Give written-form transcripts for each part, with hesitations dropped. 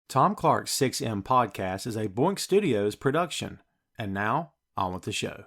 Tom Clark's 6M podcast is a Boink Studios production. And now, on with the show.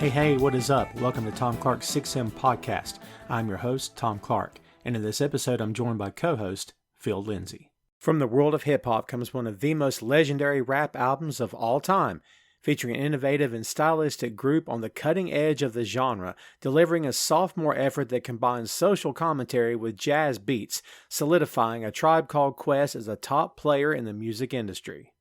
Hey, what is up? Welcome to Tom Clark's 6M podcast. I'm your host, Tom Clark, and in this episode I'm joined by co-host Phil Lindsey. From the world of hip-hop comes one of the most legendary rap albums of all time, featuring an innovative and stylistic group on the cutting edge of the genre, delivering a sophomore effort that combines social commentary with jazz beats, solidifying A Tribe Called Quest as a top player in the music industry.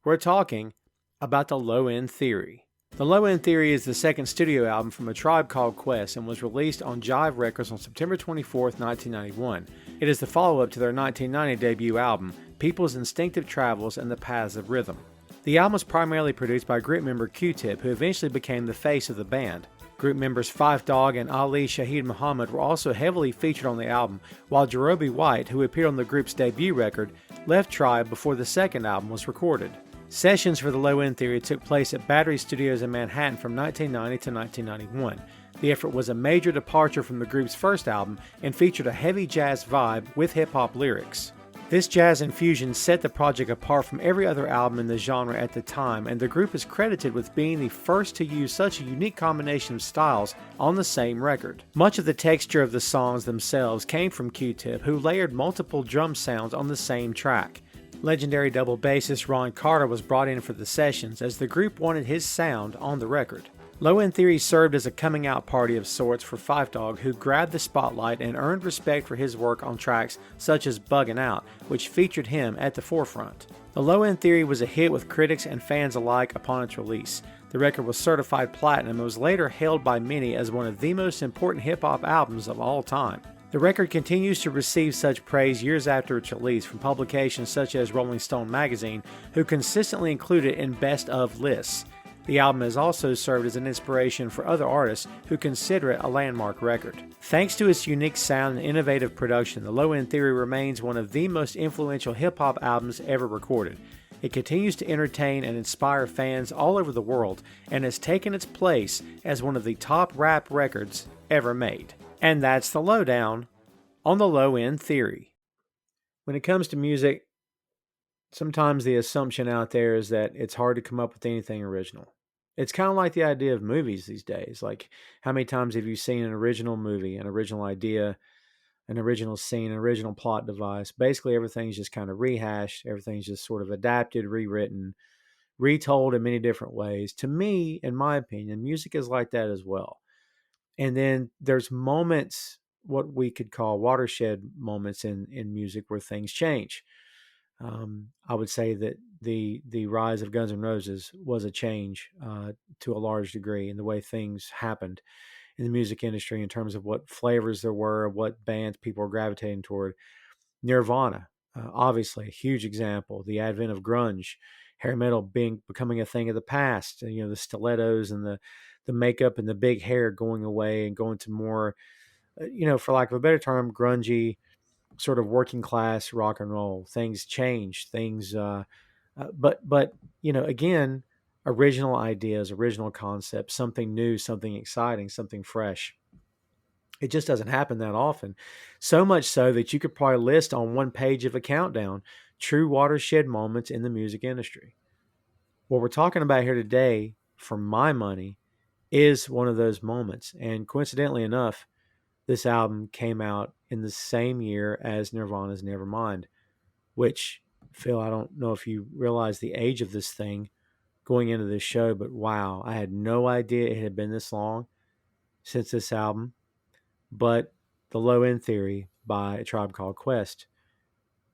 We're talking about The Low End Theory. The Low End Theory is the second studio album from A Tribe Called Quest and was released on Jive Records on September 24, 1991. It is the follow-up to their 1990 debut album, People's Instinctive Travels and the Paths of Rhythm. The album was primarily produced by group member Q-Tip, who eventually became the face of the band. Group members Phife Dawg and Ali Shaheed Muhammad were also heavily featured on the album, while Jarobi White, who appeared on the group's debut record, left Tribe before the second album was recorded. Sessions for the Low End Theory took place at Battery Studios in Manhattan from 1990 to 1991. The effort was a major departure from the group's first album and featured a heavy jazz vibe with hip-hop lyrics. This jazz infusion set the project apart from every other album in the genre at the time, and the group is credited with being the first to use such a unique combination of styles on the same record. Much of the texture of the songs themselves came from Q-Tip, who layered multiple drum sounds on the same track. Legendary double bassist Ron Carter was brought in for the sessions as the group wanted his sound on the record. Low End Theory served as a coming out party of sorts for Phife Dawg, who grabbed the spotlight and earned respect for his work on tracks such as Buggin' Out, which featured him at the forefront. The Low End Theory was a hit with critics and fans alike upon its release. The record was certified platinum and was later hailed by many as one of the most important hip-hop albums of all time. The record continues to receive such praise years after its release from publications such as Rolling Stone magazine, who consistently include it in best of lists. The album has also served as an inspiration for other artists who consider it a landmark record. Thanks to its unique sound and innovative production, The Low End Theory remains one of the most influential hip-hop albums ever recorded. It continues to entertain and inspire fans all over the world and has taken its place as one of the top rap records ever made. And that's the lowdown on the Low End Theory. When it comes to music, sometimes the assumption out there is that it's hard to come up with anything original. It's kind of like the idea of movies these days. Like, how many times have you seen an original movie, an original idea, an original scene, an original plot device? Basically, everything's just kind of rehashed. Everything's just sort of adapted, rewritten, retold in many different ways. To me, in my opinion, music is like that as well. And then there's moments, what we could call watershed moments in music where things change. I would say that the rise of Guns N' Roses was a change to a large degree in the way things happened in the music industry in terms of what flavors there were, what bands people were gravitating toward. Nirvana, obviously a huge example. The advent of grunge, hair metal becoming a thing of the past. The stilettos and the makeup and the big hair going away and going to more, for lack of a better term, grungy, sort of working class rock and roll. Things change. But again, original ideas, original concepts, something new, something exciting, something fresh. It just doesn't happen that often. So much so that you could probably list on one page of a countdown true watershed moments in the music industry. What we're talking about here today, for my money, is one of those moments. And coincidentally enough, this album came out in the same year as Nirvana's Nevermind, which, Phil, I don't know if you realize the age of this thing going into this show, but wow, I had no idea it had been this long since this album. But The Low End Theory by A Tribe Called Quest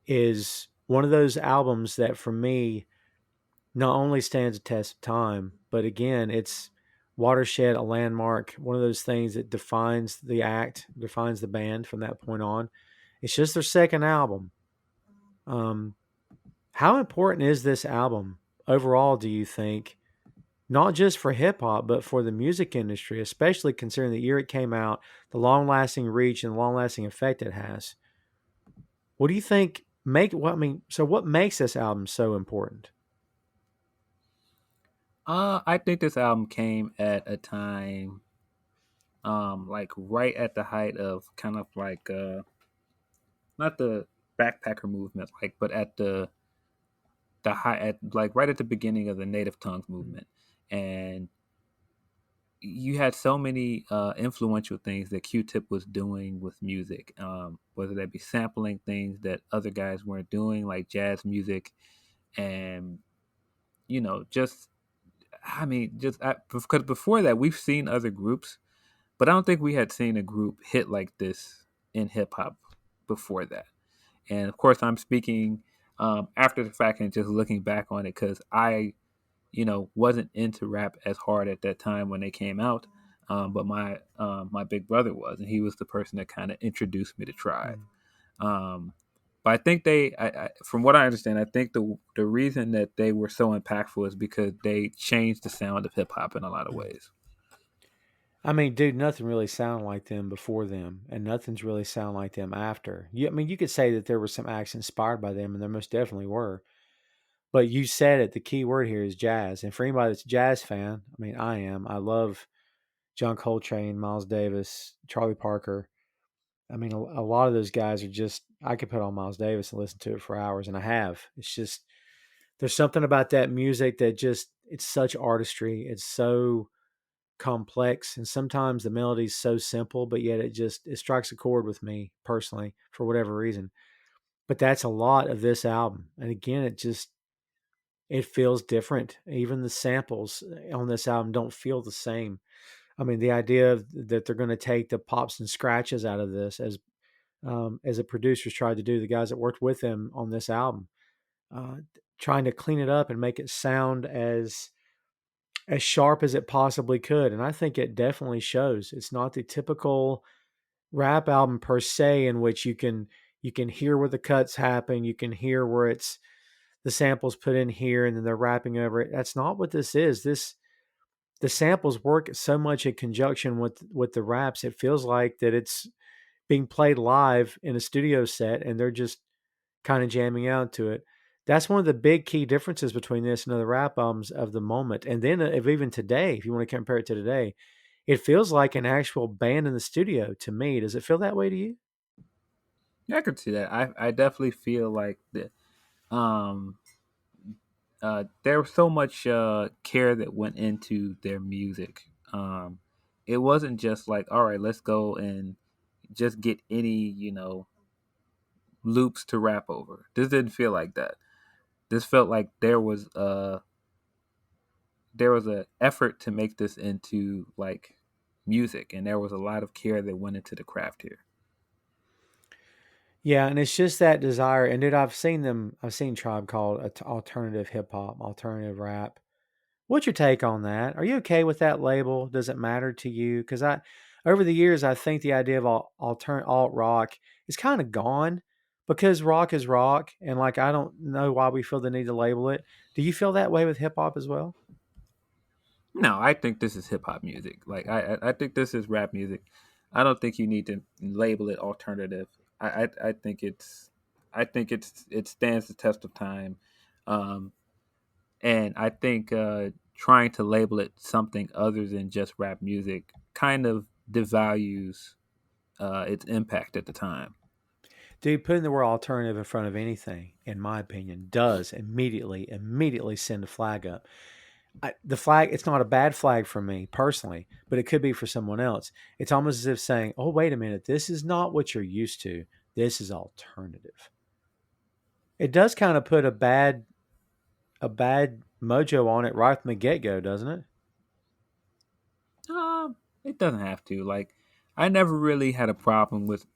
is one of those albums that for me not only stands a test of time, but again, it's watershed, a landmark, one of those things that defines the act, defines the band from that point on. It's just their second album. How important is this album overall, do you think, not just for hip hop, but for the music industry, especially considering the year it came out, the long lasting reach and long lasting effect it has. What do you think so what makes this album so important? I think this album came at a time, like right at the height of kind of like not the backpacker movement, like, but at the high at like right at the beginning of the native tongues movement, and you had so many influential things that Q-Tip was doing with music, whether that be sampling things that other guys weren't doing, like jazz music, and just because before that we've seen other groups, but I don't think we had seen a group hit like this in hip hop before that. And of course, I'm speaking after the fact and just looking back on it because I wasn't into rap as hard at that time when they came out. But my big brother was, and he was the person that kind of introduced me to Tribe. Mm. But I think from what I understand, I think the reason that they were so impactful is because they changed the sound of hip hop in a lot of ways. I mean, dude, nothing really sounded like them before them, and nothing's really sound like them after. I mean, you could say that there were some acts inspired by them, and there most definitely were. But you said it. The key word here is jazz. And for anybody that's a jazz fan, I mean, I am. I love John Coltrane, Miles Davis, Charlie Parker. I mean, a lot of those guys are just, I could put on Miles Davis and listen to it for hours, and I have. It's just, there's something about that music that just, it's such artistry. It's so complex. And sometimes the melody's so simple, but yet it strikes a chord with me personally for whatever reason. But that's a lot of this album. And again, it feels different. Even the samples on this album don't feel the same. I mean, the idea that they're going to take the pops and scratches out of this, as the producers tried to do, the guys that worked with them on this album, uh, trying to clean it up and make it sound as sharp as it possibly could. And I think it definitely shows. It's not the typical rap album per se, in which you can hear where the cuts happen, you can hear where it's the samples put in here and then they're rapping over it. That's not what this is. The samples work so much in conjunction with the raps. It feels like that it's being played live in a studio set and they're just kind of jamming out to it. That's one of the big key differences between this and other rap albums of the moment. And then if even today, if you want to compare it to today, it feels like an actual band in the studio to me. Does it feel that way to you? Yeah, I could see that. I definitely feel like um there was so much care that went into their music. It wasn't just like, all right, let's go and just get any loops to rap over. This didn't feel like that. This felt like there was a effort to make this into like music, and there was a lot of care that went into the craft here. Yeah, and it's just that desire. And dude, I've seen Tribe called alternative hip hop, alternative rap. What's your take on that? Are you okay with that label? Does it matter to you? Because over the years, I think the idea of alt rock is kind of gone because rock is rock, and like I don't know why we feel the need to label it. Do you feel that way with hip hop as well? No, I think this is hip hop music. Like I think this is rap music. I don't think you need to label it alternative. I think it stands the test of time, um, and I think trying to label it something other than just rap music kind of devalues its impact at the time. Dude, putting the word alternative in front of anything, in my opinion, does immediately send a flag up. The flag, it's not a bad flag for me personally, but it could be for someone else. It's almost as if saying, oh, wait a minute, this is not what you're used to. This is alternative. It does kind of put a bad mojo on it right from the get go, doesn't it? It doesn't have to. Like, I never really had a problem with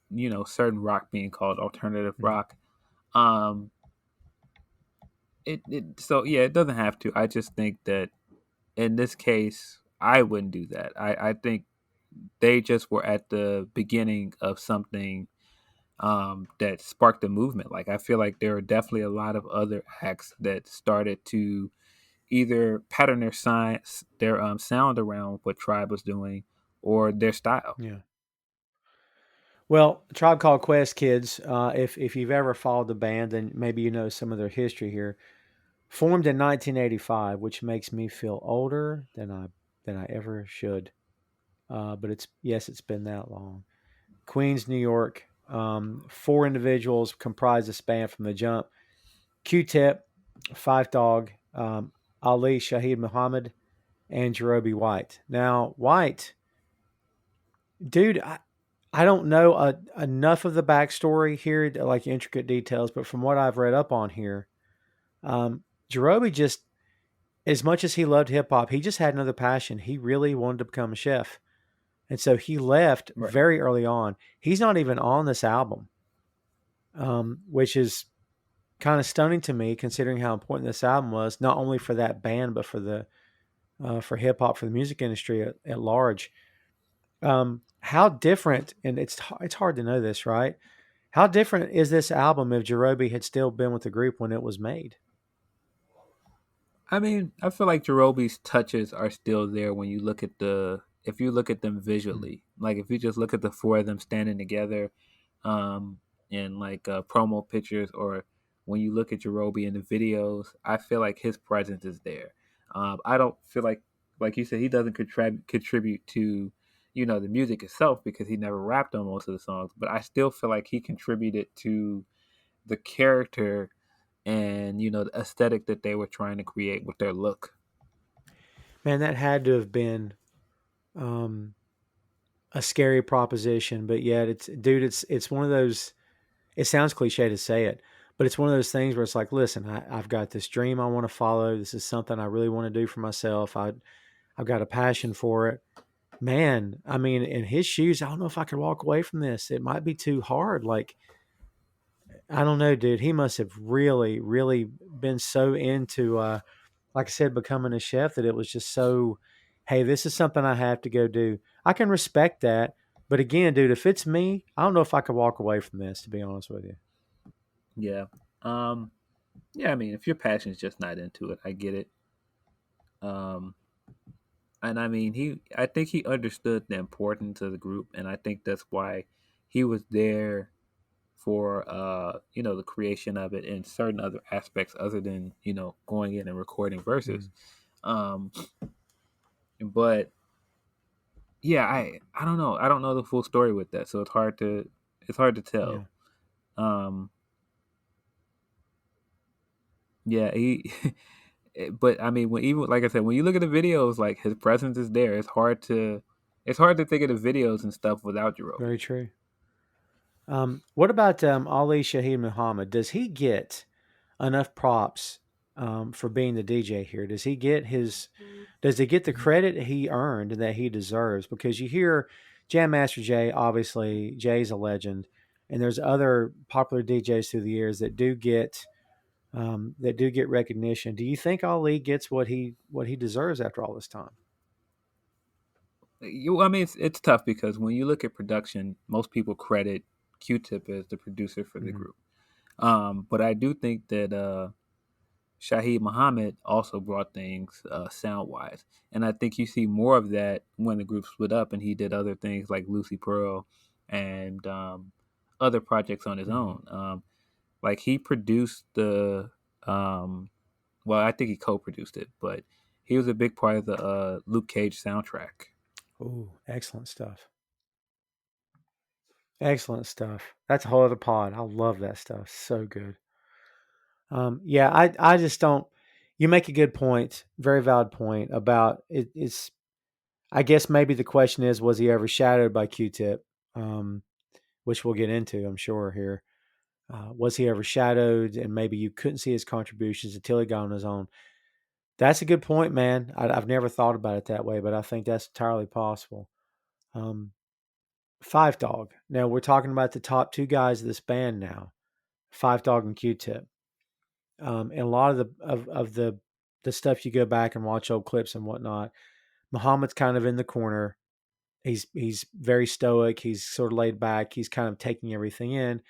certain rock being called alternative Mm. rock. Um, so yeah, it doesn't have to. I just think that in this case, I wouldn't do that. I think they just were at the beginning of something that sparked the movement. Like I feel like there are definitely a lot of other acts that started to either pattern their science, their sound around what Tribe was doing, or their style. Yeah. Well, Tribe Called Quest kids, if you've ever followed the band, then maybe you know some of their history here. Formed in 1985, which makes me feel older than I ever should. But it's been that long. Queens, New York. Four individuals comprise this band from the jump: Q-Tip, Five Dog, Ali Shaheed Muhammad, and Jerobi White. Now, White, dude, I don't know enough of the backstory here, like intricate details, but from what I've read up on here, Jerobi just, as much as he loved hip hop, he just had another passion. He really wanted to become a chef. And so he left Right. very early on. He's not even on this album, which is kind of stunning to me, considering how important this album was, not only for that band but for hip hop, for the music industry at large. How different, and it's hard to know this, right? How different is this album if Jerobi had still been with the group when it was made? I mean, I feel like Jerobe's touches are still there when you look at if you look at them Mm. visually. Like if you just look at the four of them standing together, um, in like promo pictures, or when you look at Jerobe in the videos, I feel like his presence is there. I don't feel like you said, he doesn't contribute to, the music itself because he never rapped on most of the songs. But I still feel like he contributed to the character and the aesthetic that they were trying to create with their look. Man, that had to have been um, a scary proposition, but yet it's one of those. It sounds cliche to say it, but it's one of those things where it's like, listen, I've got this dream I want to follow. This is something I really want to do for myself. I've got a passion for it. Man, I mean, in his shoes, I don't know if I could walk away from this. It might be too hard. Like, I don't know, dude. He must have really, really been so into, like I said, becoming a chef that it was just so, hey, this is something I have to go do. I can respect that. But again, dude, if it's me, I don't know if I could walk away from this, to be honest with you. Yeah. Um, yeah, I mean, if your passion's just not into it, I get it. Um, and I mean, I think he understood the importance of the group, and I think that's why he was there for, the creation of it and certain other aspects other than, going in and recording verses. Mm, Um, but yeah, I don't know. I don't know the full story with that, so it's hard to yeah. tell. Um, yeah, he. But I mean, when even like I said, when you look at the videos, like his presence is there. It's hard to think of the videos and stuff without Very Jerobi. true. What about Ali Shaheed Muhammad? Does he get enough props for being the DJ here? Does he get the credit he earned and that he deserves? Because you hear Jam Master Jay, obviously Jay's a legend, and there's other popular DJs through the years that do get recognition. Do you think Ali gets what he deserves after all this time? I mean, it's tough because when you look at production, most people credit Q-Tip as the producer for the Mm-hmm. group. But I do think that Shaheed Muhammad also brought things sound wise, and I think you see more of that when the group split up and he did other things like Lucy Pearl and other projects on his Mm-hmm. own. Like he produced um, well, I think he co-produced it, but he was a big part of the Luke Cage soundtrack. Oh, excellent stuff. Excellent stuff. That's a whole other pod. I love that stuff. So good. Yeah, I just don't. You make a good point, very valid point about it. It's, I guess maybe the question is, was he ever shadowed by Q-Tip? Which we'll get into, I'm sure here. Was he ever shadowed, and maybe you couldn't see his contributions until he got on his own? That's a good point, man. I've never thought about it that way, but I think that's entirely possible. Um, Five Dog. Now we're talking about the top two guys of this band now, Five Dog and Q-Tip. And a lot of the stuff you go back and watch old clips and whatnot, Muhammad's kind of in the corner. He's very stoic. He's sort of laid back. He's kind of taking everything in.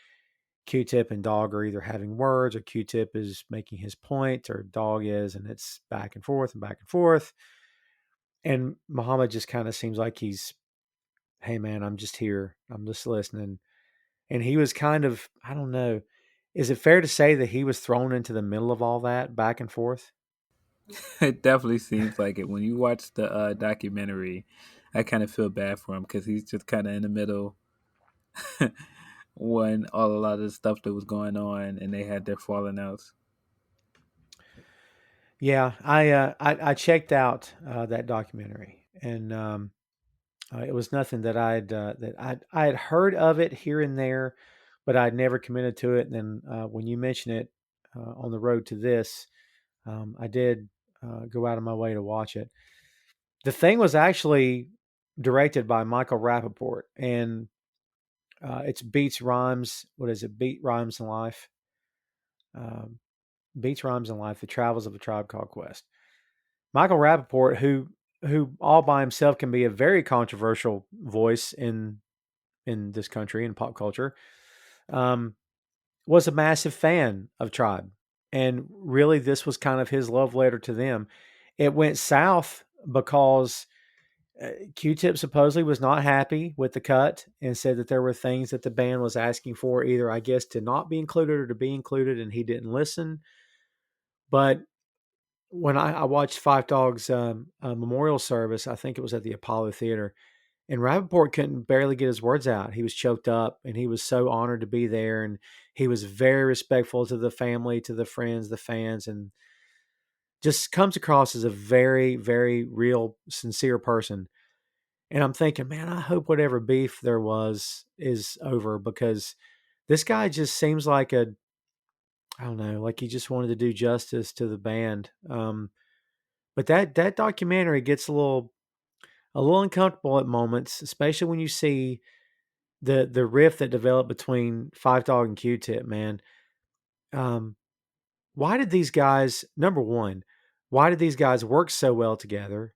Q-Tip and Dog are either having words, or Q-Tip is making his point, or Dog is, and it's back and forth and back and forth. And Muhammad just kind of seems like he's, hey man, I'm just here. I'm just listening. And he was kind of, I don't know, is it fair to say that he was thrown into the middle of all that back and forth? It definitely seems like it. When you watch the documentary, I kind of feel bad for him because he's just kind of in the middle when a lot of the stuff that was going on and they had their falling outs. Yeah, I checked out that documentary, and it was nothing that I had heard of it here and there, but I'd never committed to it. And then when you mention it on the road to this, I did go out of my way to watch it. The thing was actually directed by Michael Rappaport, and it's Beats Rhymes. What is it? Beat Rhymes and Life. Um, Beats Rhymes and Life: The Travels of a Tribe Called Quest. Michael Rappaport, who all by himself can be a very controversial voice in this country in pop culture, um, was a massive fan of Tribe, and really this was kind of his love letter to them. It went south because Q-Tip supposedly was not happy with the cut and said that there were things that the band was asking for, either I guess to not be included or to be included, and he didn't listen. But when I watched Five Dogs memorial service, I think it was at the Apollo Theater, and Rappaport couldn't barely get his words out. He was choked up, and he was so honored to be there, and he was very respectful to the family, to the friends, the fans, and just comes across as a very, very real, sincere person. And I'm thinking, man, I hope whatever beef there was is over, because this guy just seems like I don't know, like he just wanted to do justice to the band. But that documentary gets a little uncomfortable at moments, especially when you see the rift that developed between Five Dog and Q-Tip. Man, um, why did these guys? Number one, why did these guys work so well together?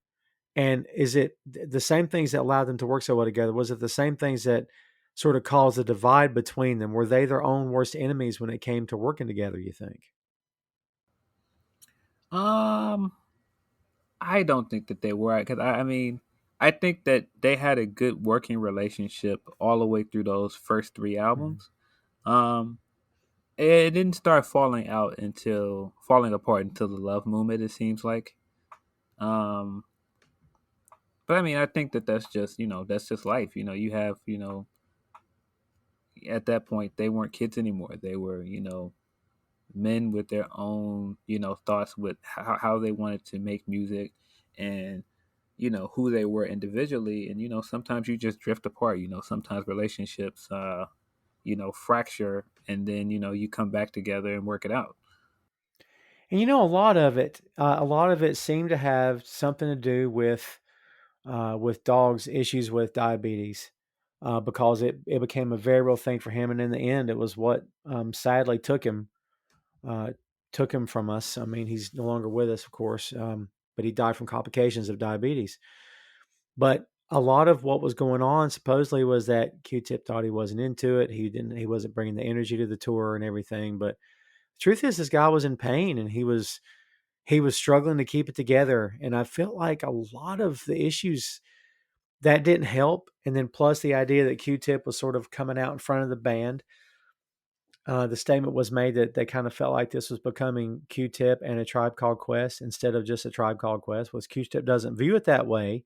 And is it the same things that allowed them to work so well together? Was it the same things that sort of caused the divide between them? Were they their own worst enemies when it came to working together, you think? Um, I don't think that they were because I mean, I think that they had a good working relationship all the way through those first three Mhm. albums. Um, it didn't start falling apart until the Love Movement. It seems like. Um, but I mean, I think that that's just that's just life. You have at that point they weren't kids anymore. They were men with their own thoughts with how they wanted to make music and who they were individually. And sometimes you just drift apart. Sometimes relationships fracture, and then you come back together and work it out. And a lot of it seemed to have something to do with Dog's issues with diabetes, because it became a very real thing for him, and in the end, it was what sadly uh, took him from us. I mean, he's no longer with us, of course, but he died from complications of diabetes. But a lot of what was going on supposedly was that Q-Tip thought he wasn't into it. He wasn't bringing the energy to the tour and everything. But the truth is, this guy was in pain, and he was struggling to keep it together. And I felt like a lot of the issues that didn't help. And then plus the idea that Q-Tip was sort of coming out in front of the band. The statement was made that they kind of felt like this was becoming Q-Tip and a Tribe Called Quest instead of just a Tribe Called Quest. Was Q-Tip doesn't view it that way,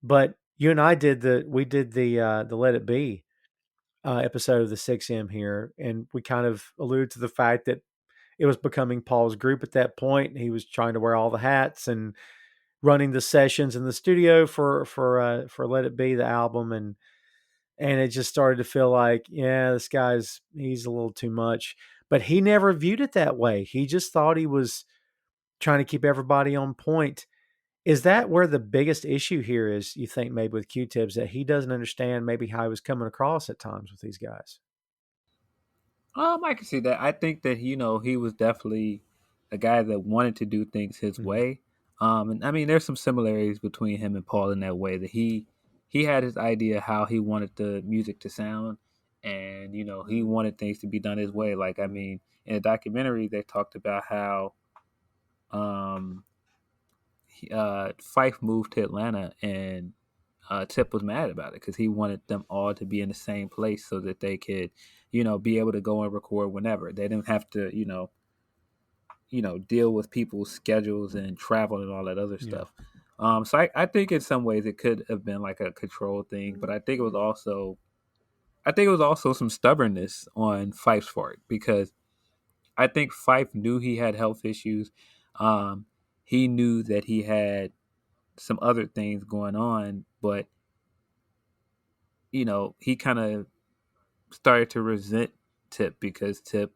but you and I did the Let It Be episode of the 6M here, and we kind of alluded to the fact that it was becoming Paul's group at that point. He was trying to wear all the hats and running the sessions in the studio for Let It Be, the album, and it just started to feel like, yeah, he's a little too much. But he never viewed it that way. He just thought he was trying to keep everybody on point. Is that where the biggest issue here is, you think, maybe with Q-Tips, that he doesn't understand maybe how he was coming across at times with these guys? I can see that. I think that he was definitely a guy that wanted to do things his Mhm. way. And I mean, there's some similarities between him and Paul in that way that he had his idea how he wanted the music to sound, and he wanted things to be done his way. Like, I mean, in the documentary, they talked about how um, Fife moved to Atlanta, and Tip was mad about it because he wanted them all to be in the same place so that they could, be able to go and record whenever. They didn't have to, deal with people's schedules and travel and all that other Yeah. stuff. So I think in some ways it could have been like a control thing, but I think it was also some stubbornness on Fife's part, because I think Fife knew he had health issues. Um, he knew that he had some other things going on, but he kind of started to resent Tip because Tip,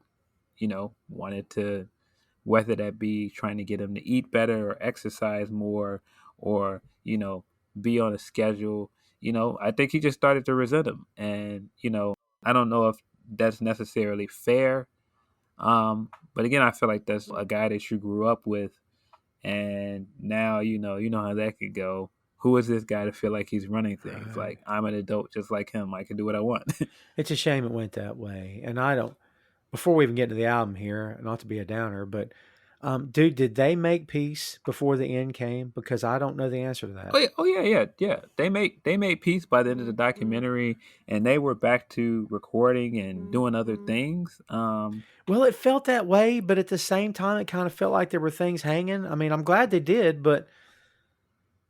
wanted to, whether that be trying to get him to eat better or exercise more, or be on a schedule. I think he just started to resent him, and I don't know if that's necessarily fair. But again, I feel like that's a guy that you grew up with, and now you know how that could go. Who is this guy to feel like he's running things? Right. Like, I'm an adult just like him. I can do what I want. It's a shame it went that way. And I don't, before we even get to the album here, not to be a downer, but dude, did they make peace before the end came? Because I don't know the answer to that. Oh yeah. They made peace by the end of the documentary, and they were back to recording and doing other things. Well, it felt that way, but at the same time, it kind of felt like there were things hanging. I mean, I'm glad they did, but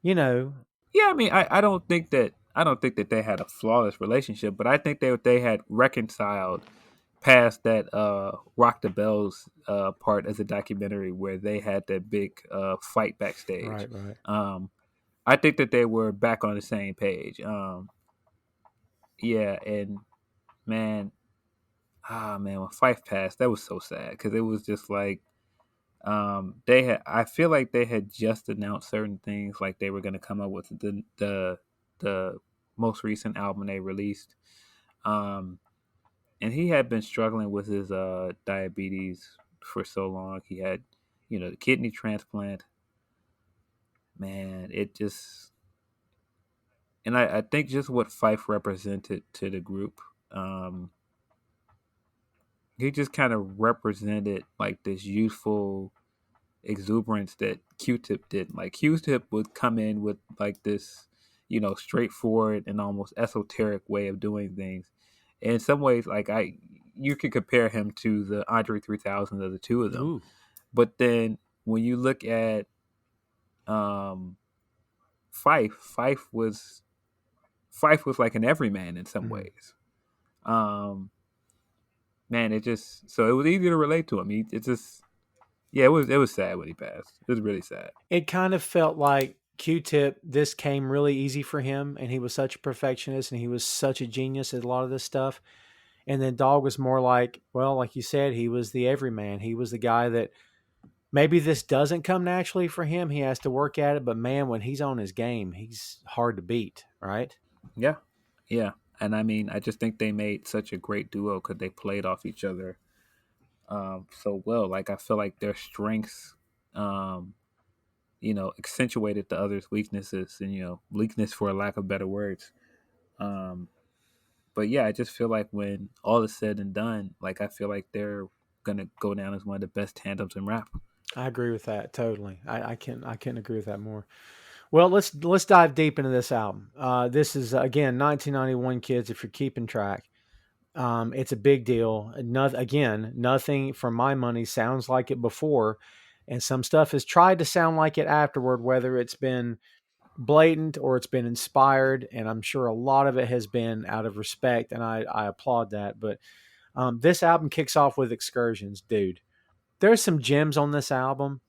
you know, Yeah, I mean, I don't think that they had a flawless relationship, but I think they had reconciled past that Rock the Bells part as a documentary where they had that big fight backstage. right, right. Um, I think that they were back on the same page. Yeah, and man, man, when Fife passed, that was so sad because it was just like they had. I feel like they had just announced certain things, like they were going to come up with the most recent album they released. Um, and he had been struggling with his diabetes for so long. He had, the kidney transplant. Man, it just, and I think just what Fife represented to the group. Um, he just kind of represented like this youthful exuberance that Q-Tip did. Like, Q-Tip would come in with like this, straightforward and almost esoteric way of doing things. In some ways, like, you could compare him to the Andre 3000 of the two of them. Ooh, But then when you look at um, Fife was like an everyman in some mhm. ways. Um, Man, it just, so it was easy to relate to him. It just, yeah, it was sad when he passed. It was really sad. It kind of felt like Q-Tip. This came really easy for him, and he was such a perfectionist, and he was such a genius at a lot of this stuff. And then Dog was more like, well, like you said, he was the everyman. He was the guy that maybe this doesn't come naturally for him. He has to work at it, but man, when he's on his game, he's hard to beat, right? Yeah, yeah, and I mean, I just think they made such a great duo because they played off each other so well. Like, I feel like their strengths, um, accentuated the other's weaknesses, and weakness for a lack of better words. Um, but yeah, I just feel like when all is said and done, like, I feel like they're gonna go down as one of the best tandems in rap. I agree with that totally. I can't agree with that more. Well, let's dive deep into this album. This is again 1991, kids. If you're keeping track, it's a big deal. Nothing from my money sounds like it before, and some stuff has tried to sound like it afterward. Whether it's been blatant or it's been inspired, and I'm sure a lot of it has been out of respect, and I applaud that. But this album kicks off with Excursions, dude. There's some gems on this album.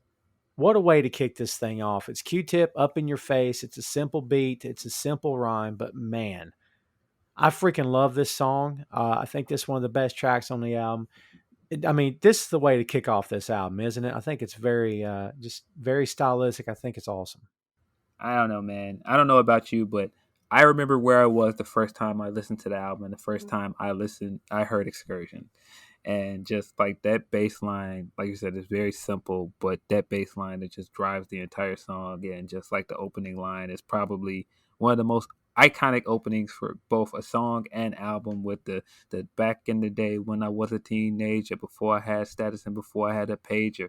What a way to kick this thing off. It's Q-Tip up in your face. It's a simple beat. It's a simple rhyme, but man, I freaking love this song. I think this is one of the best tracks on the album. I mean, this is the way to kick off this album, isn't it? I think it's very, just very stylistic. I think it's awesome. I don't know, man. I don't know about you, but I remember where I was the first time I listened to the album, and the first time I heard Excursion. And just like that bass line, like you said, it's very simple, but that bass line that just drives the entire song. And just like the opening line is probably one of the most iconic openings for both a song and album, with the back in the day when I was a teenager, before I had status and before I had a pager.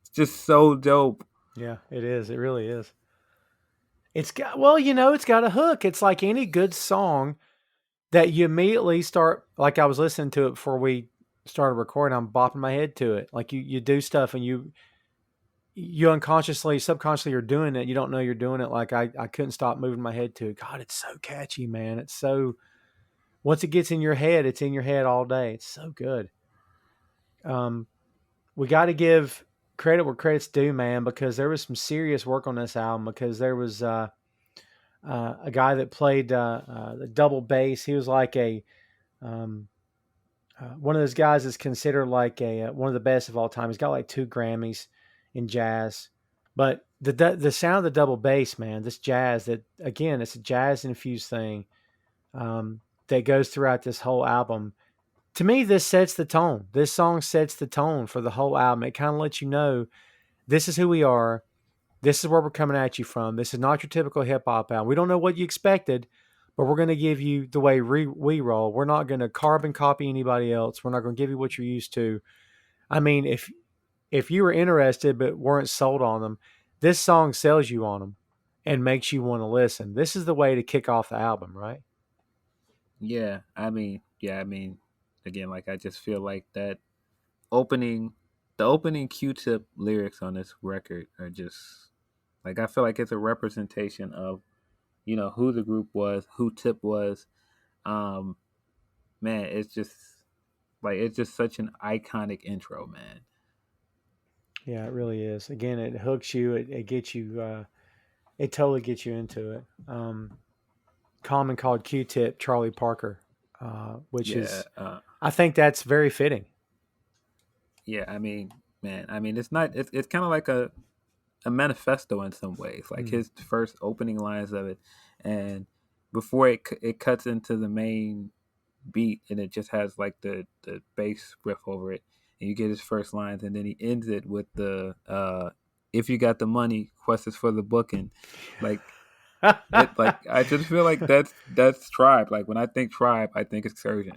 It's just so dope. Yeah, it is. It really is. It's got, well, it's got a hook. It's like any good song that you immediately start, like I was listening to it before we started recording, I'm bopping my head to it. Like you do stuff and you unconsciously, subconsciously are doing it. You don't know you're doing it. Like I couldn't stop moving my head to it. God, it's so catchy, man. It's so, once it gets in your head, it's in your head all day. It's so good. Um, we got to give credit where credit's due, man, because there was some serious work on this album. Because there was a guy that played the double bass. He was like um, one of those guys that's considered like one of the best of all time. He's got like 2 Grammys in jazz. But the sound of the double bass, man, this jazz, that again, it's a jazz infused thing that goes throughout this whole album. To me, this sets the tone. This song sets the tone for the whole album. It kind of lets you know this is who we are. This is where we're coming at you from. This is not your typical hip hop album. We don't know what you expected, but we're going to give you the way we roll. We're not going to carbon copy anybody else. We're not going to give you what you're used to. I mean, if you were interested but weren't sold on them, this song sells you on them and makes you want to listen. This is the way to kick off the album, right? Yeah, I mean, again, like I just feel like that opening, the opening Q-Tip lyrics on this record are just like, I feel like it's a representation of, who the group was, who Tip was. Um, Man, it's just such an iconic intro, man. Yeah, it really is. Again, it hooks you. It gets you. It totally gets you into it. Common called Q-Tip, Charlie Parker, which Yeah, is, I think that's very fitting. yeah. I mean, man, I mean, it's not. It's kind of like a manifesto in some ways. Like Mm. his first opening lines of it, and before it cuts into the main beat, and it just has like the bass riff over it, and you get his first lines, and then he ends it with the if you got the money, quest is for the booking. Like it, like I just feel like that's Tribe. Like when I think Tribe, I think Excursion.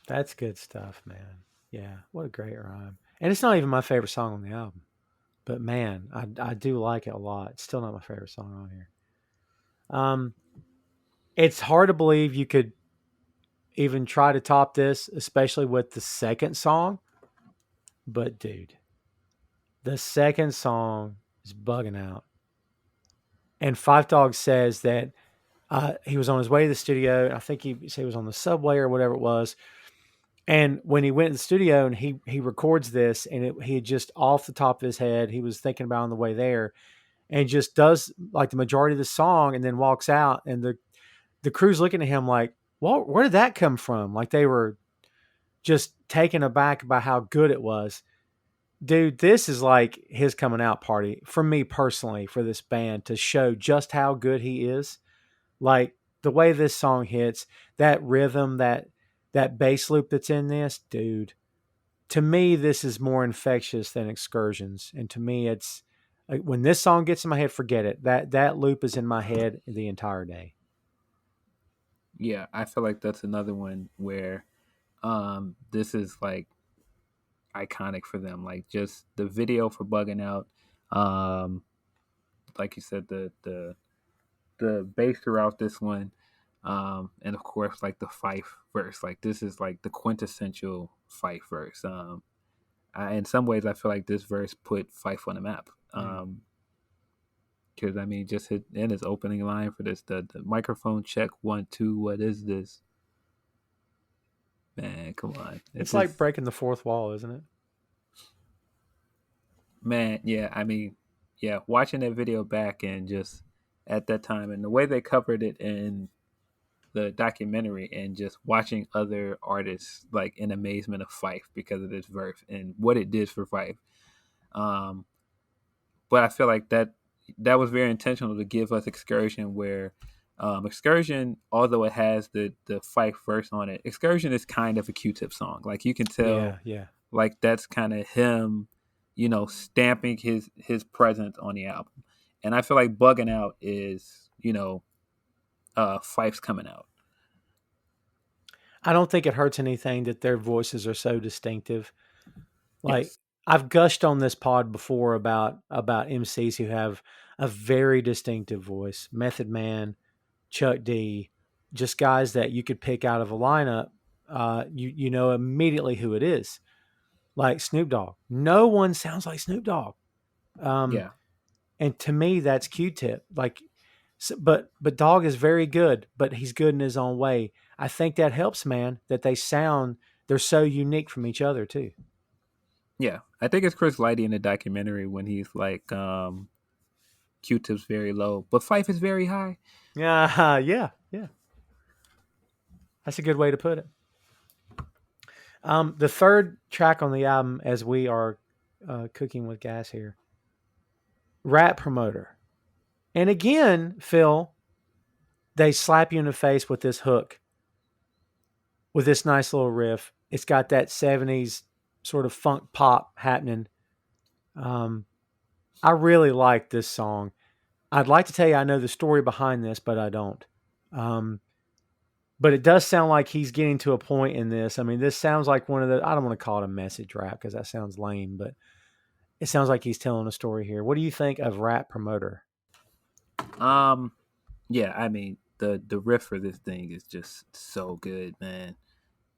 That's good stuff, man. Yeah, what a great rhyme. And it's not even my favorite song on the album, but man, I do like it a lot. It's still not my favorite song on here. Um, it's hard to believe you could even try to top this, especially with the second song. But dude, the second song is bugging out. And Five Dog says that he was on his way to the studio. I think he said he was on the subway or whatever it was. And when he went to the studio and he records this, and he had just off the top of his head, he was thinking about on the way there, and just does like the majority of the song, and then walks out, and the crew's looking at him like, "Well, where did that come from?" Like they were just taken aback by how good it was. Dude, this is like his coming out party for me personally, for this band, to show just how good he is. Like the way this song hits, that rhythm, that bass loop that's in this, dude. To me, this is more infectious than Excursions, and to me, it's like, when this song gets in my head, forget it. That loop is in my head the entire day. Yeah, I feel like that's another one where this is like iconic for them. Like just the video for Bugging Out, um, like you said, the bass throughout this one, and of course like the Fife verse. Like this is like the quintessential Fife verse. In some ways, I feel like this verse put Fife on the map. Because I mean, just in his opening line for this, the microphone check 1 2, what is this? Man, come on, It's just, like breaking the fourth wall, isn't it? man, yeah. I mean, yeah, watching that video back and just at that time and the way they covered it in the documentary, and just watching other artists like in amazement of Fife because of this verse and what it did for Fife. Um, but I feel like that was very intentional to give us Excursion, where Excursion, although it has the Fife verse on it, Excursion is kind of a Q-Tip song. Like you can tell, Yeah, yeah. like that's kind of him, stamping his presence on the album. And I feel like Bugging Out is Fife's coming out. I don't think it hurts anything that their voices are so distinctive. Like Yes. I've gushed on this pod before about MCs who have a very distinctive voice. Method Man, Chuck D, just guys that you could pick out of a lineup. You know immediately who it is. Like Snoop Dogg. No one sounds like Snoop Dogg. Um, Yeah. and to me, that's Q-Tip. Like, but Dog is very good, but he's good in his own way. I think that helps, man. That they're so unique from each other too. Yeah. I think it's Chris Lighty in the documentary when he's like, Q-Tip's very low, but Fife is very high. Yeah. That's a good way to put it. The third track on the album, as we are cooking with gas here, Rap Promoter. And again, Phil, they slap you in the face with this hook, with this nice little riff. It's got that 70s sort of funk pop happening. Um, I really like this song. I'd like to tell you I know the story behind this, but I don't. Um, but it does sound like he's getting to a point in this. I mean, this sounds like one of the, I don't want to call it a message rap because that sounds lame, but it sounds like he's telling a story here. What do you think of Rap Promoter? Um, yeah, I mean the riff for this thing is just so good, man.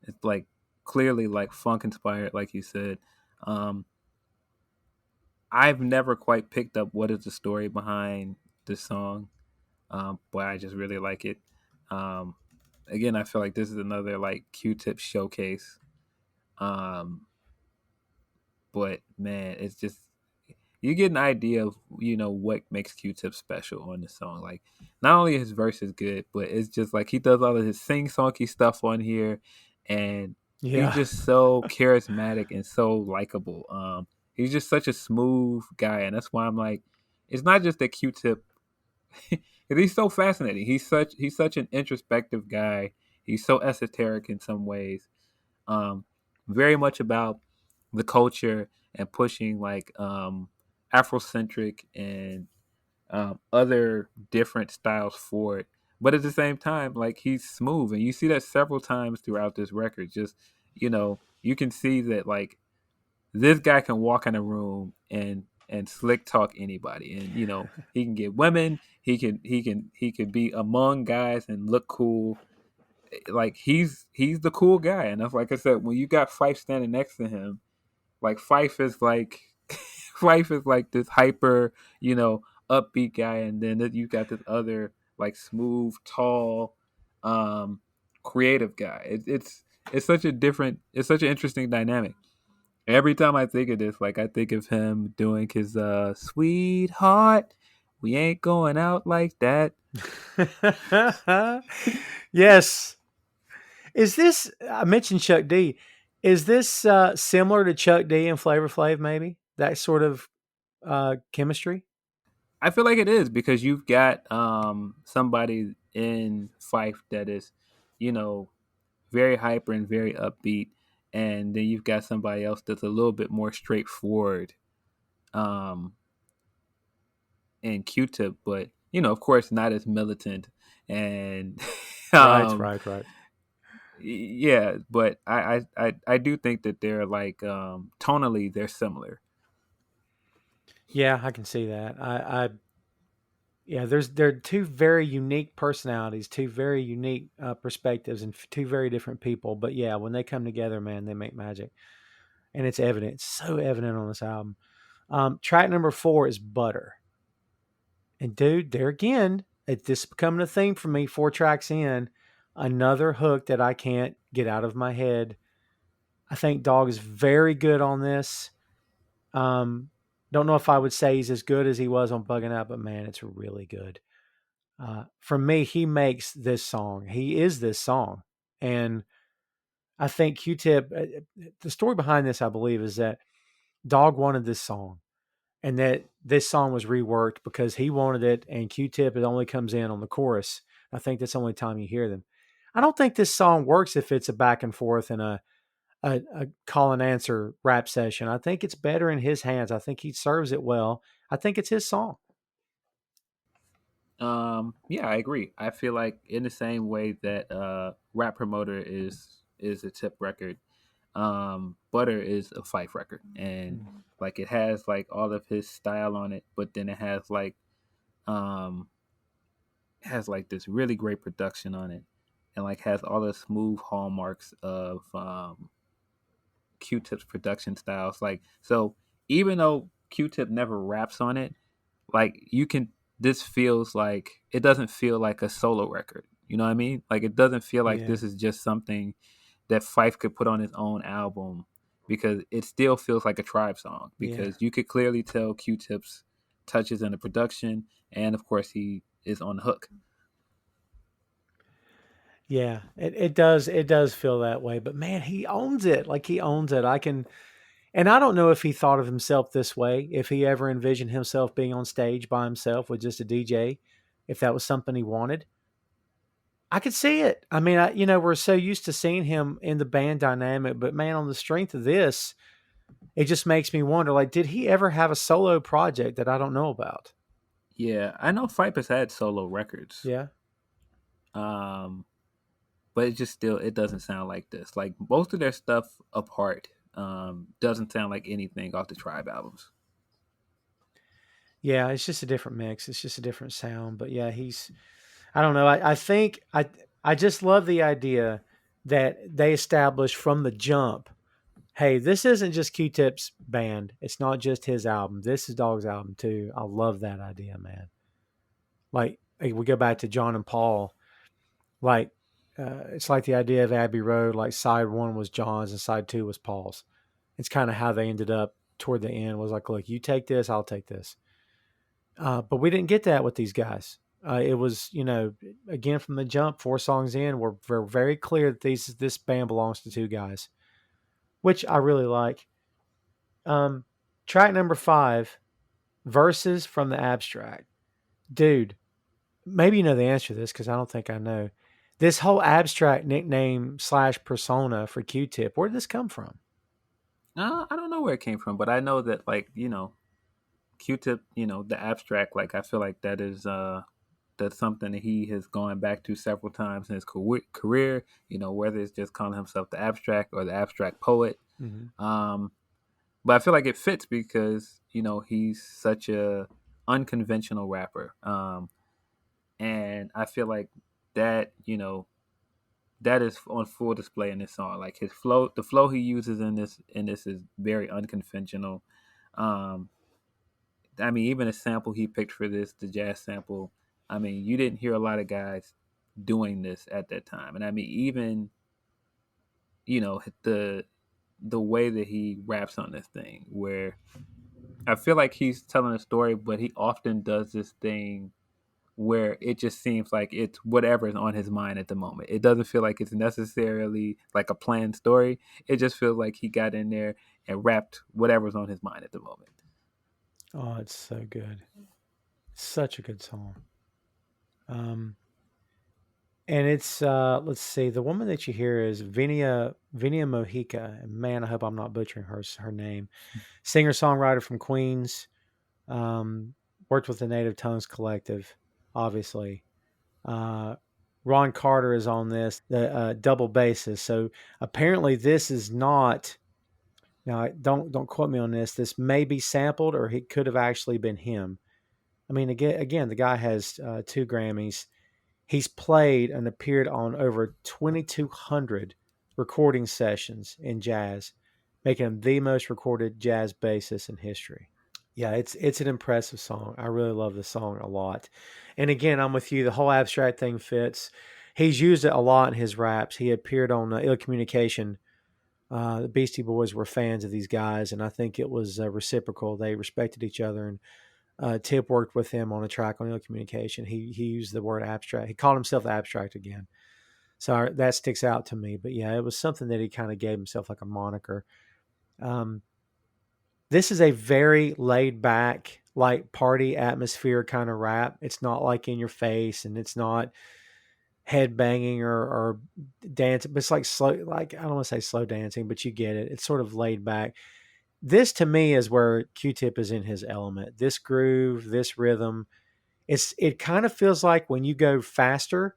It's like clearly like funk inspired, like you said. Um, I've never quite picked up what is the story behind this song, but I just really like it. Um, Again, I feel like this is another like Q-Tip showcase. Um, but man, it's just you get an idea of what makes Q-Tip special on the song. Like not only his verse is good, but it's just like he does all of his sing-songy stuff on here, and he's Yeah. just so charismatic and so likable. He's just such a smooth guy, and that's why I'm like, it's not just that Q-Tip. He's so fascinating. He's such an introspective guy. He's so esoteric in some ways. Um, Very much about the culture and pushing like Afrocentric and other different styles for it. But at the same time, like he's smooth, and you see that several times throughout this record. Just you can see that like this guy can walk in a room and slick talk anybody, and he can get women. He can be among guys and look cool. Like he's the cool guy, and that's like I said, when you got Fife standing next to him, like Fife is like Fife is like this hyper, upbeat guy, and then you got this other like smooth, tall, um, creative guy. It's such a different, it's such an interesting dynamic. Every time I think of this, like I think of him doing his "Sweetheart, we ain't going out like that." Yes. Is this, I mentioned Chuck D. Is this similar to Chuck D and Flavor Flav, maybe? That sort of chemistry? I feel like it is because you've got somebody in Fife that is, you know, very hyper and very upbeat, and then you've got somebody else that's a little bit more straightforward um, in Q-Tip, but of course, not as militant and Right, um, right, right. yeah. But I do think that they're like tonally they're similar. Yeah, I can see that. Yeah, they're two very unique personalities, two very unique perspectives, and two very different people. But yeah, when they come together, man, they make magic, and it's evident. It's so evident on this album. Track number 4 is Butter, and dude, there again, this is becoming a theme for me. 4 tracks in, another hook that I can't get out of my head. I think Dog is very good on this. Um, don't know if I would say he's as good as he was on Bugging Out, but man, it's really good. For me, he makes this song. He is this song. And I think Q-Tip, the story behind this, I believe, is that Dog wanted this song and that this song was reworked because he wanted it. And Q-Tip, it only comes in on the chorus. I think that's the only time you hear them. I don't think this song works if it's a back and forth and a call and answer rap session. I think it's better in his hands. I think he serves it well. I think it's his song. Yeah, I agree. I feel like in the same way that Rap Promoter is a tip record, Butter is a Fife record, and like it has like all of his style on it, but then um it has like this really great production on it, and like has all the smooth hallmarks of Q-Tip's production styles. Like so, even though Q-Tip never raps on it, like you can this feels like it doesn't feel like a solo record. You know what I mean? Like it doesn't feel like Yeah. this is just something that Fife could put on his own album because it still feels like a Tribe song Yeah. because you could clearly tell Q-Tip's touches in the production and of course he is on the hook. Yeah. It does feel that way. But man, he owns it. Like he owns it. And I don't know if he thought of himself this way, if he ever envisioned himself being on stage by himself with just a DJ, if that was something he wanted. I could see it. I mean, we're so used to seeing him in the band dynamic, but man, on the strength of this, it just makes me wonder, like, did he ever have a solo project that I don't know about? Yeah, I know Fife has had solo records. Yeah. Um but it just still it doesn't sound like this. Like most of their stuff apart doesn't sound like anything off the Tribe albums. Yeah, it's just a different mix. It's just a different sound. But yeah, I don't know. I think I just love the idea that they established from the jump, hey, this isn't just Q-Tip's band. It's not just his album. This is Dog's album too. I love that idea, man. Like we go back to John and Paul. Like it's like the idea of Abbey Road. Like side one was John's and side two was Paul's. It's kind of how they ended up toward the end. Was like, look, you take this, I'll take this. But we didn't get that with these guys. It was, again from the jump, 4 songs in, we're very clear that this band belongs to two guys, which I really like. Um, Track number 5, Verses from the Abstract. Dude, maybe you know the answer to this because I don't think I know. This whole Abstract nickname / persona for Q-Tip, where did this come from? I don't know where it came from, but I know that like Q-Tip, the abstract. Like I feel like that's something that he has gone back to several times in his career. Whether it's just calling himself the abstract or the abstract poet. Mm-hmm. Um, but I feel like it fits because he's such a unconventional rapper, and I feel like that that is on full display in this song. Like his flow, the flow he uses in this is very unconventional. Um, I mean, even a sample he picked for this, the jazz sample. I mean, you didn't hear a lot of guys doing this at that time, and I mean, even the way that he raps on this thing, where I feel like he's telling a story, but he often does this thing where it just seems like it's whatever is on his mind at the moment. It doesn't feel like it's necessarily like a planned story. It just feels like he got in there and rapped whatever's on his mind at the moment. Oh, it's so good. Such a good song. Um, and it's let's see, the woman that you hear is Vinia Mojica, and man, I hope I'm not butchering her name. Singer songwriter from Queens, um, worked with the Native Tongues Collective, obviously. Uh, Ron Carter is on this, the double bassist. So apparently, this is not. Now, don't quote me on this. This may be sampled, or it could have actually been him. I mean, again, the guy has 2 Grammys. He's played and appeared on over 2,200 recording sessions in jazz, making him the most recorded jazz bassist in history. Yeah, it's an impressive song. I really love the song a lot. And again, I'm with you. The whole abstract thing fits. He's used it a lot in his raps. He appeared on Ill Communication. The Beastie Boys were fans of these guys, and I think it was reciprocal. They respected each other, and Tip worked with him on a track on Ill Communication. He used the word abstract. He called himself the Abstract again. So that sticks out to me. But yeah, it was something that he kind of gave himself like a moniker. Um, this is a very laid back, like party atmosphere kind of rap. It's not like in your face, and it's not head banging or dancing, but it's like slow, like I don't want to say slow dancing, but you get it. It's sort of laid back. This to me is where Q-Tip is in his element. This groove, this rhythm, it kind of feels like when you go faster.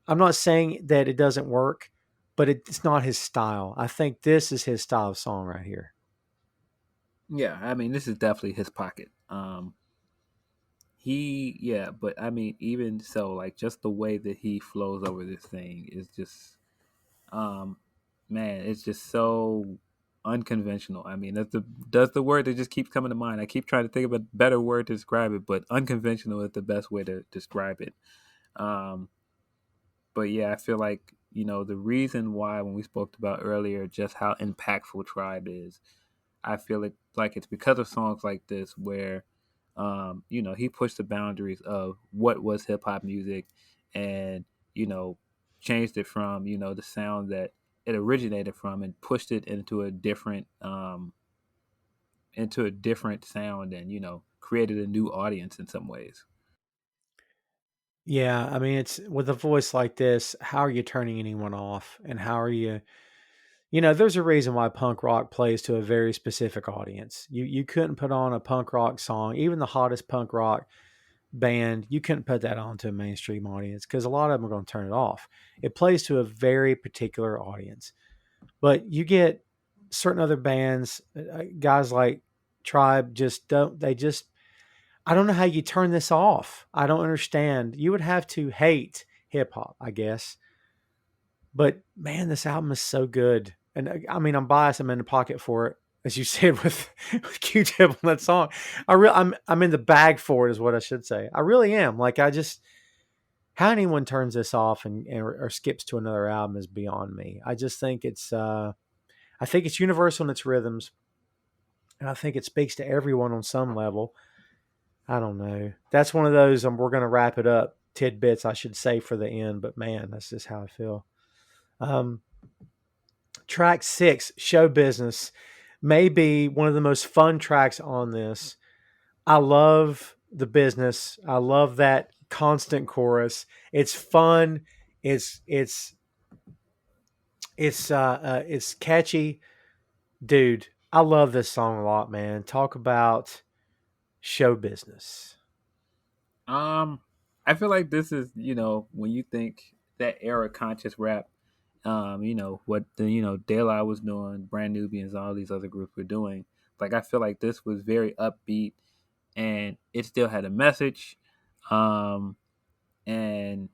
I'm not saying that it doesn't work, but it's not his style. I think this is his style of song right here. Yeah, I mean, this is definitely his pocket. Yeah, but I mean, even so, like just the way that he flows over this thing is just, um, man, it's just so unconventional. I mean, that's the word that just keeps coming to mind. I keep trying to think of a better word to describe it, but unconventional is the best way to describe it. Um, but yeah, I feel like the reason why when we spoke about earlier just how impactful Tribe is, I feel like it's because of songs like this where, he pushed the boundaries of what was hip hop music, and you know, changed it from the sound that it originated from and pushed it into a different sound, and created a new audience in some ways. Yeah, I mean, it's with a voice like this, how are you turning anyone off? And how are you, there's a reason why punk rock plays to a very specific audience. You couldn't put on a punk rock song, even the hottest punk rock band, you couldn't put that on to a mainstream audience because a lot of them are going to turn it off. It plays to a very particular audience. But you get certain other bands, guys like Tribe, just don't, they just, I don't know how you turn this off. I don't understand. You would have to hate hip hop, I guess. But man, this album is so good. And I mean, I'm biased. I'm in the pocket for it, as you said with Q-Tip on that song. I'm in the bag for it, is what I should say. I really am. Like I just how anyone turns this off and or skips to another album is beyond me. I just think I think it's universal in its rhythms, and I think it speaks to everyone on some level. I don't know. That's one of those. We're going to wrap it up. Tidbits I should say for the end, but man, that's just how I feel. Um, Track 6, Show Business, may be one of the most fun tracks on this. I love the business. I love that constant chorus. It's fun. It's it's it's catchy, dude. I love this song a lot, man. Talk about show business. Um, I feel like this is when you think that era conscious rap, what the De La was doing, Brand Nubians, all these other groups were doing. Like I feel like this was very upbeat, and it still had a message. Um, and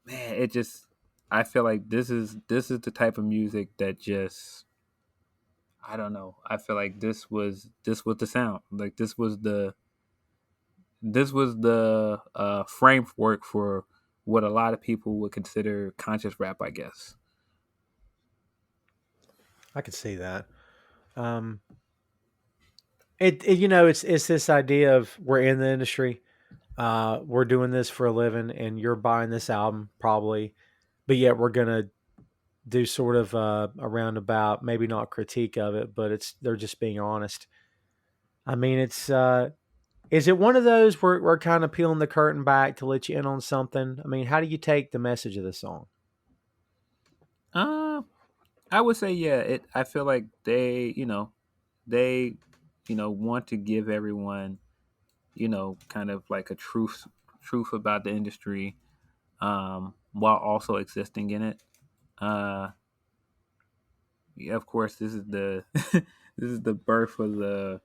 man, it just I feel like this is the type of music that just I don't know. I feel like this was the sound. Like this was the framework for what a lot of people would consider conscious rap, I guess. I could see that. Um, it's this idea of we're in the industry, we're doing this for a living, and you're buying this album probably, but yet we're gonna do sort of a roundabout, maybe not critique of it, but it's they're just being honest. I mean, it's is it one of those where we're kind of peeling the curtain back to let you in on something? I mean, how do you take the message of the song? Uh, I would say yeah. I feel like they want to give everyone kind of like a truth about the industry, while also existing in it. Uh, yeah, of course, this is the this is the birth of the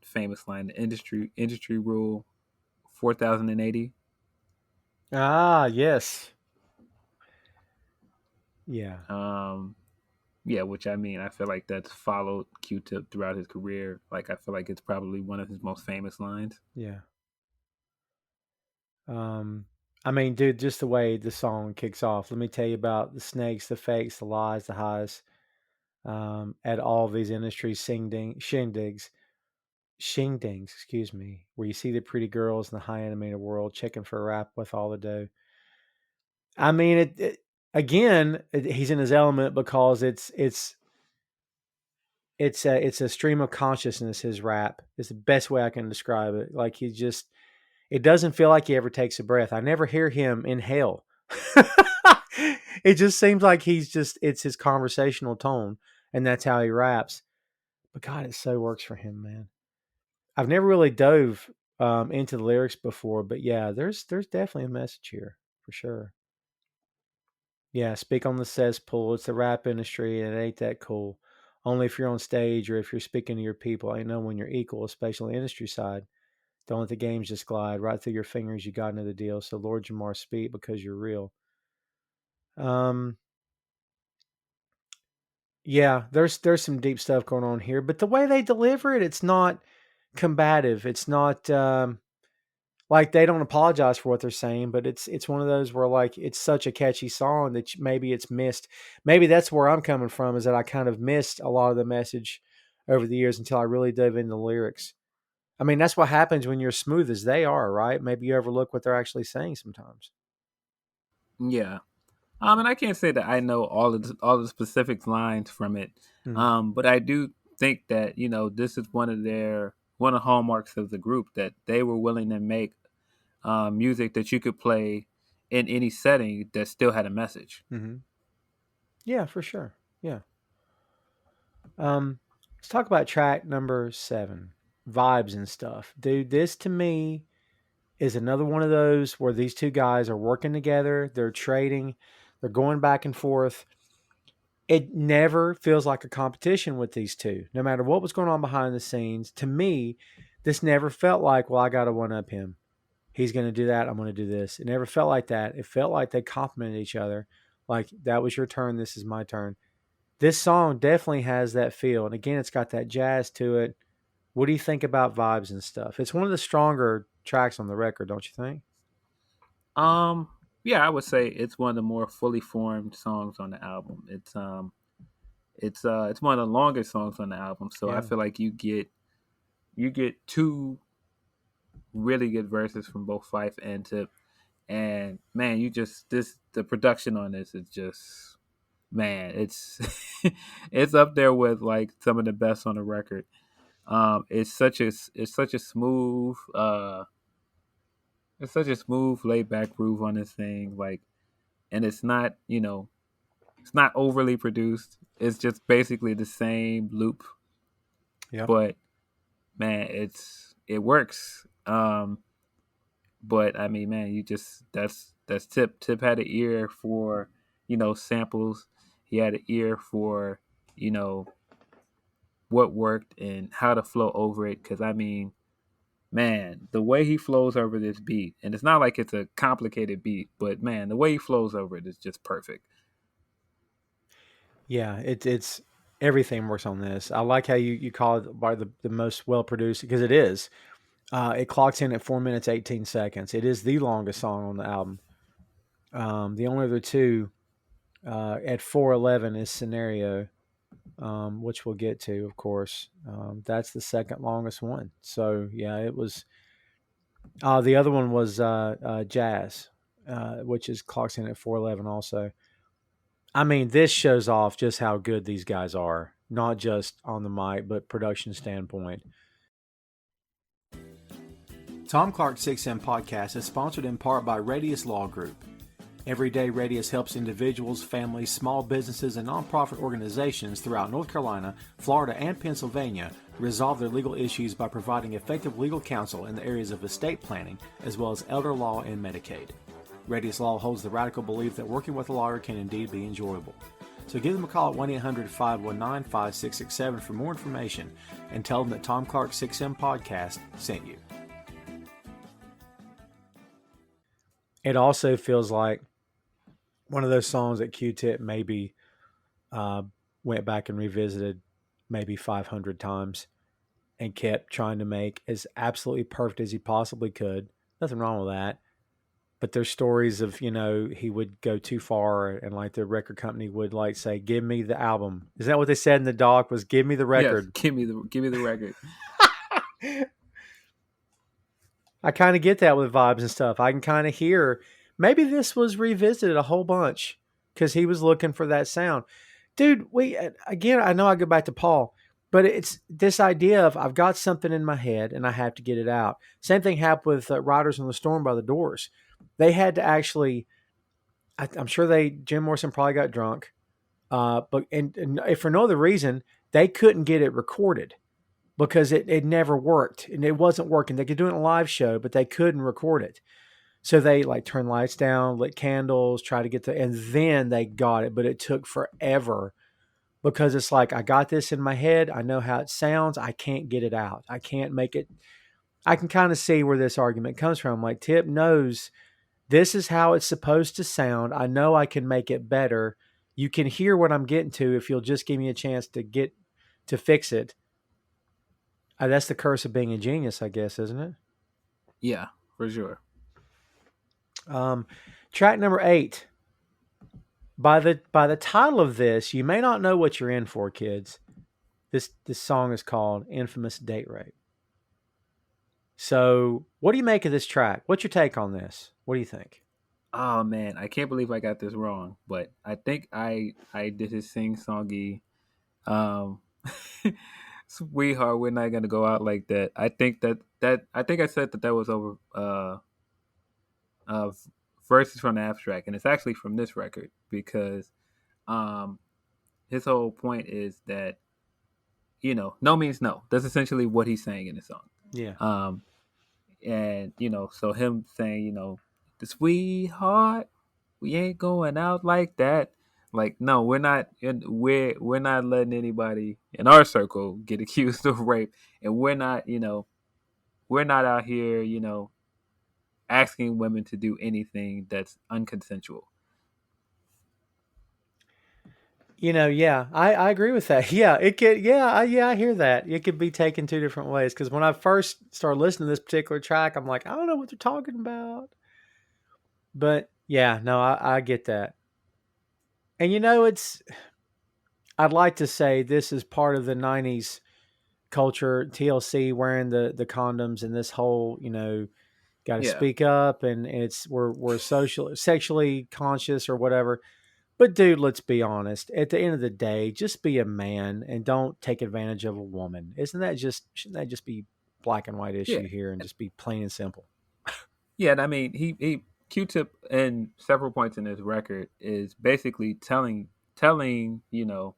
famous line, the industry rule 4080. Ah, yes. Yeah. Um, yeah, which I mean, I feel like that's followed Q-Tip throughout his career. Like, I feel like it's probably one of his most famous lines. Yeah. Um, I mean, dude, just the way the song kicks off. Let me tell you about the snakes, the fakes, the lies, the highs. At all these industries, shingdings, excuse me, where you see the pretty girls in the high animated world checking for a rap with all the dough. I mean, again, he's in his element because it's a stream of consciousness. His rap is the best way I can describe it. Like he just, it doesn't feel like he ever takes a breath. I never hear him inhale. It just seems like it's his conversational tone, and that's how he raps. But God, it so works for him, man. I've never really dove. into the lyrics before, but yeah, there's definitely a message here for sure. Yeah, speak on the cesspool. It's the rap industry, and it ain't that cool. Only if you're on stage or if you're speaking to your people. Ain't no when you're equal, especially industry side. Don't let the games just glide right through your fingers. You got into the deal. So Lord Jamar, speak because you're real. Um, yeah, there's some deep stuff going on here, but the way they deliver it, it's not combative. It's not like they don't apologize for what they're saying, but it's one of those where like it's such a catchy song that maybe it's missed. Maybe that's where I'm coming from, is that I kind of missed a lot of the message over the years until I really dove into the lyrics. I mean, that's what happens when you're smooth as they are, right? Maybe you overlook what they're actually saying sometimes. Yeah. And I can't say that I know all the specific lines from it. Hmm. But I do think that this is one of the hallmarks of the group, that they were willing to make music that you could play in any setting that still had a message. Hmm. Yeah, for sure. Yeah. Let's talk about track number 7, vibes and stuff. Dude, this to me is another one of those where these two guys are working together, they're trading, they're going back and forth. It never feels like a competition with these two. No matter what was going on behind the scenes, to me, this never felt like, well, I got to one up him. He's going to do that. I'm going to do this. It never felt like that. It felt like they complimented each other. Like, that was your turn. This is my turn. This song definitely has that feel. And again, it's got that jazz to it. What do you think about vibes and stuff? It's one of the stronger tracks on the record, don't you think? Um, yeah, I would say it's one of the more fully formed songs on the album. It's one of the longest songs on the album, so I Yeah. feel like you get two really good verses from both Fife and Tip. And man, the production on this is just, man, it's it's up there with like some of the best on the record. It's such a smooth laid back groove on this thing, like, and it's not overly produced. It's just basically the same loop, Yep. but man, it works. But I mean, man, that's Tip. Tip had an ear for samples. He had an ear for you know what worked and how to flow over it. Because I mean, man, the way he flows over this beat, and it's not like it's a complicated beat, but man, the way he flows over it is just perfect. Yeah, it's everything works on this. I like how you call it by the most well produced, because it is. It clocks in at 4 minutes 18 seconds. It is the longest song on the album. The only other two at 4:11 is Scenario, which we'll get to, of course. That's the second longest one. So yeah, it was. The other one was Jazz, which is clocks in at 4:11 also. I mean, this shows off just how good these guys are, not just on the mic, but production standpoint. Tom Clark's 6M podcast is sponsored in part by Radius Law Group. Every day, Radius helps individuals, families, small businesses, and nonprofit organizations throughout North Carolina, Florida, and Pennsylvania resolve their legal issues by providing effective legal counsel in the areas of estate planning, as well as elder law and Medicaid. Radius Law holds the radical belief that working with a lawyer can indeed be enjoyable. So give them a call at 1-800-519-5667 for more information and tell them that Tom Clark's 6M podcast sent you. It also feels like one of those songs that Q-Tip maybe went back and revisited maybe 500 times and kept trying to make as absolutely perfect as he possibly could. Nothing wrong with that. But there's stories of, he would go too far and like the record company would like say, give me the album. Is that what they said in the doc, was give me the Yes, record? give me the record. I kind of get that with vibes and stuff. I can kind of hear maybe this was revisited a whole bunch because he was looking for that sound. Dude, again, I know I go back to Paul, but it's this idea of I've got something in my head and I have to get it out. Same thing happened with Riders on the Storm by the Doors. They had to actually, I'm sure Jim Morrison probably got drunk, but if for no other reason, they couldn't get it recorded. because it never worked and it wasn't working. They could do it in a live show, but they couldn't record it. So they like turned lights down, lit candles, try to get and then they got it, but it took forever because it's like, I got this in my head. I know how it sounds. I can't get it out. I can't make it. I can kind of see where this argument comes from. Like, Tip knows this is how it's supposed to sound. I know I can make it better. You can hear what I'm getting to if you'll just give me a chance to fix it. That's the curse of being a genius, I guess, isn't it? Yeah, for sure. Track number 8. By the title of this, you may not know what you're in for, kids. This song is called "Infamous Date Rape." So, what do you make of this track? What's your take on this? What do you think? Oh man, I can't believe I got this wrong, but I think I did his sing songy. Um, Sweetheart, we're not gonna go out like that. I think that I think I said that was over uh verses from the abstract, and it's actually from this record because um his whole point is that no means no. That's essentially what he's saying in the song. Yeah. Um, and so him saying the sweetheart, we ain't going out like that. Like, no, we're not. We're not letting anybody in our circle get accused of rape, and we're not. We're not out here. Asking women to do anything that's unconsensual. Yeah, I agree with that. Yeah, it could. Yeah, I hear that. It could be taken two different ways. Because when I first started listening to this particular track, I'm like, I don't know what they're talking about. But yeah, no, I get that. And it's. I'd like to say this is part of the '90s culture. TLC wearing the condoms and this whole got to Yeah, speak up and we're sexually conscious or whatever. But dude, let's be honest. At the end of the day, just be a man and don't take advantage of a woman. Shouldn't that just be black and white yeah, issue here and just be plain and simple? yeah. And I mean, he Q-Tip in several points in his record is basically telling the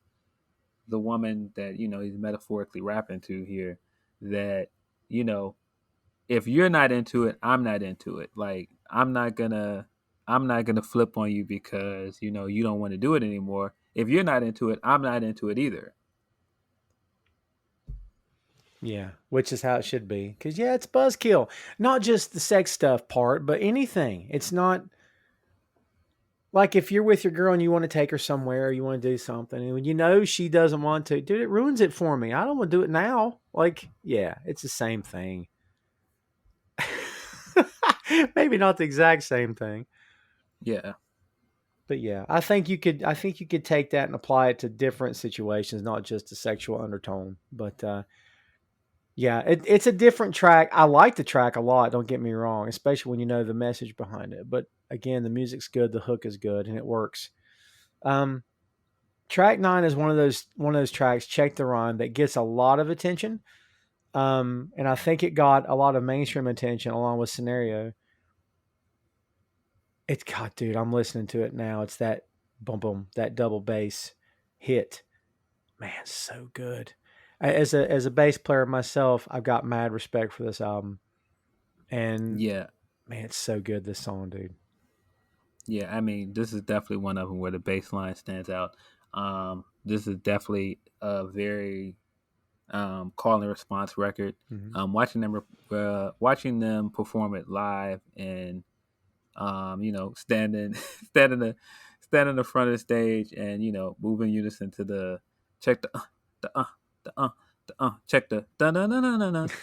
woman that he's metaphorically rapping to here that you know if you're not into it, I'm not into it. Like, I'm not gonna flip on you because you don't want to do it anymore. If you're not into it, I'm not into it either. Yeah, which is how it should be. Because yeah, it's buzzkill. Not just the sex stuff part, but anything. It's not like if you're with your girl and you want to take her somewhere, or you want to do something, and when she doesn't want to, dude, it ruins it for me. I don't want to do it now. Like, yeah, it's the same thing. Maybe not the exact same thing, Yeah, but yeah, I think you could take that and apply it to different situations, not just a sexual undertone. But yeah, it's a different track. I like the track a lot. Don't get me wrong, especially when you know the message behind it. But again, the music's good, the hook is good, and it works. Um, Track 9 is one of those tracks. Check the Rhyme that gets a lot of attention. And I think it got a lot of mainstream attention along with Scenario. It's God, dude. I'm listening to it now. It's that boom boom, that double bass hit. Man, so good. As a bass player myself, I've got mad respect for this album. And yeah, man, it's so good. This song, dude. yeah. I mean, this is definitely one of them where the bass line stands out. This is definitely a very call and response record. Mm-hmm. Watching them perform it live and standing standing in the front of the stage and moving unison to the check the the check the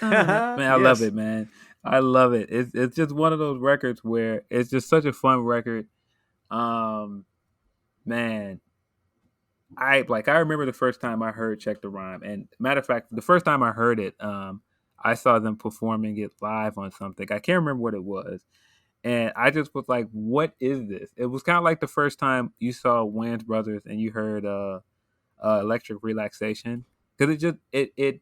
man. I love Yes. it, man. I love it. It's just one of those records where it's just such a fun record. Um, man, I remember the first time I heard Check the Rhyme, and matter of fact, the first time I heard it, I saw them performing it live on something. I can't remember what it was, and I just was like, "What is this?" It was kind of like the first time you saw Wayans Brothers and you heard Electric Relaxation, because it just it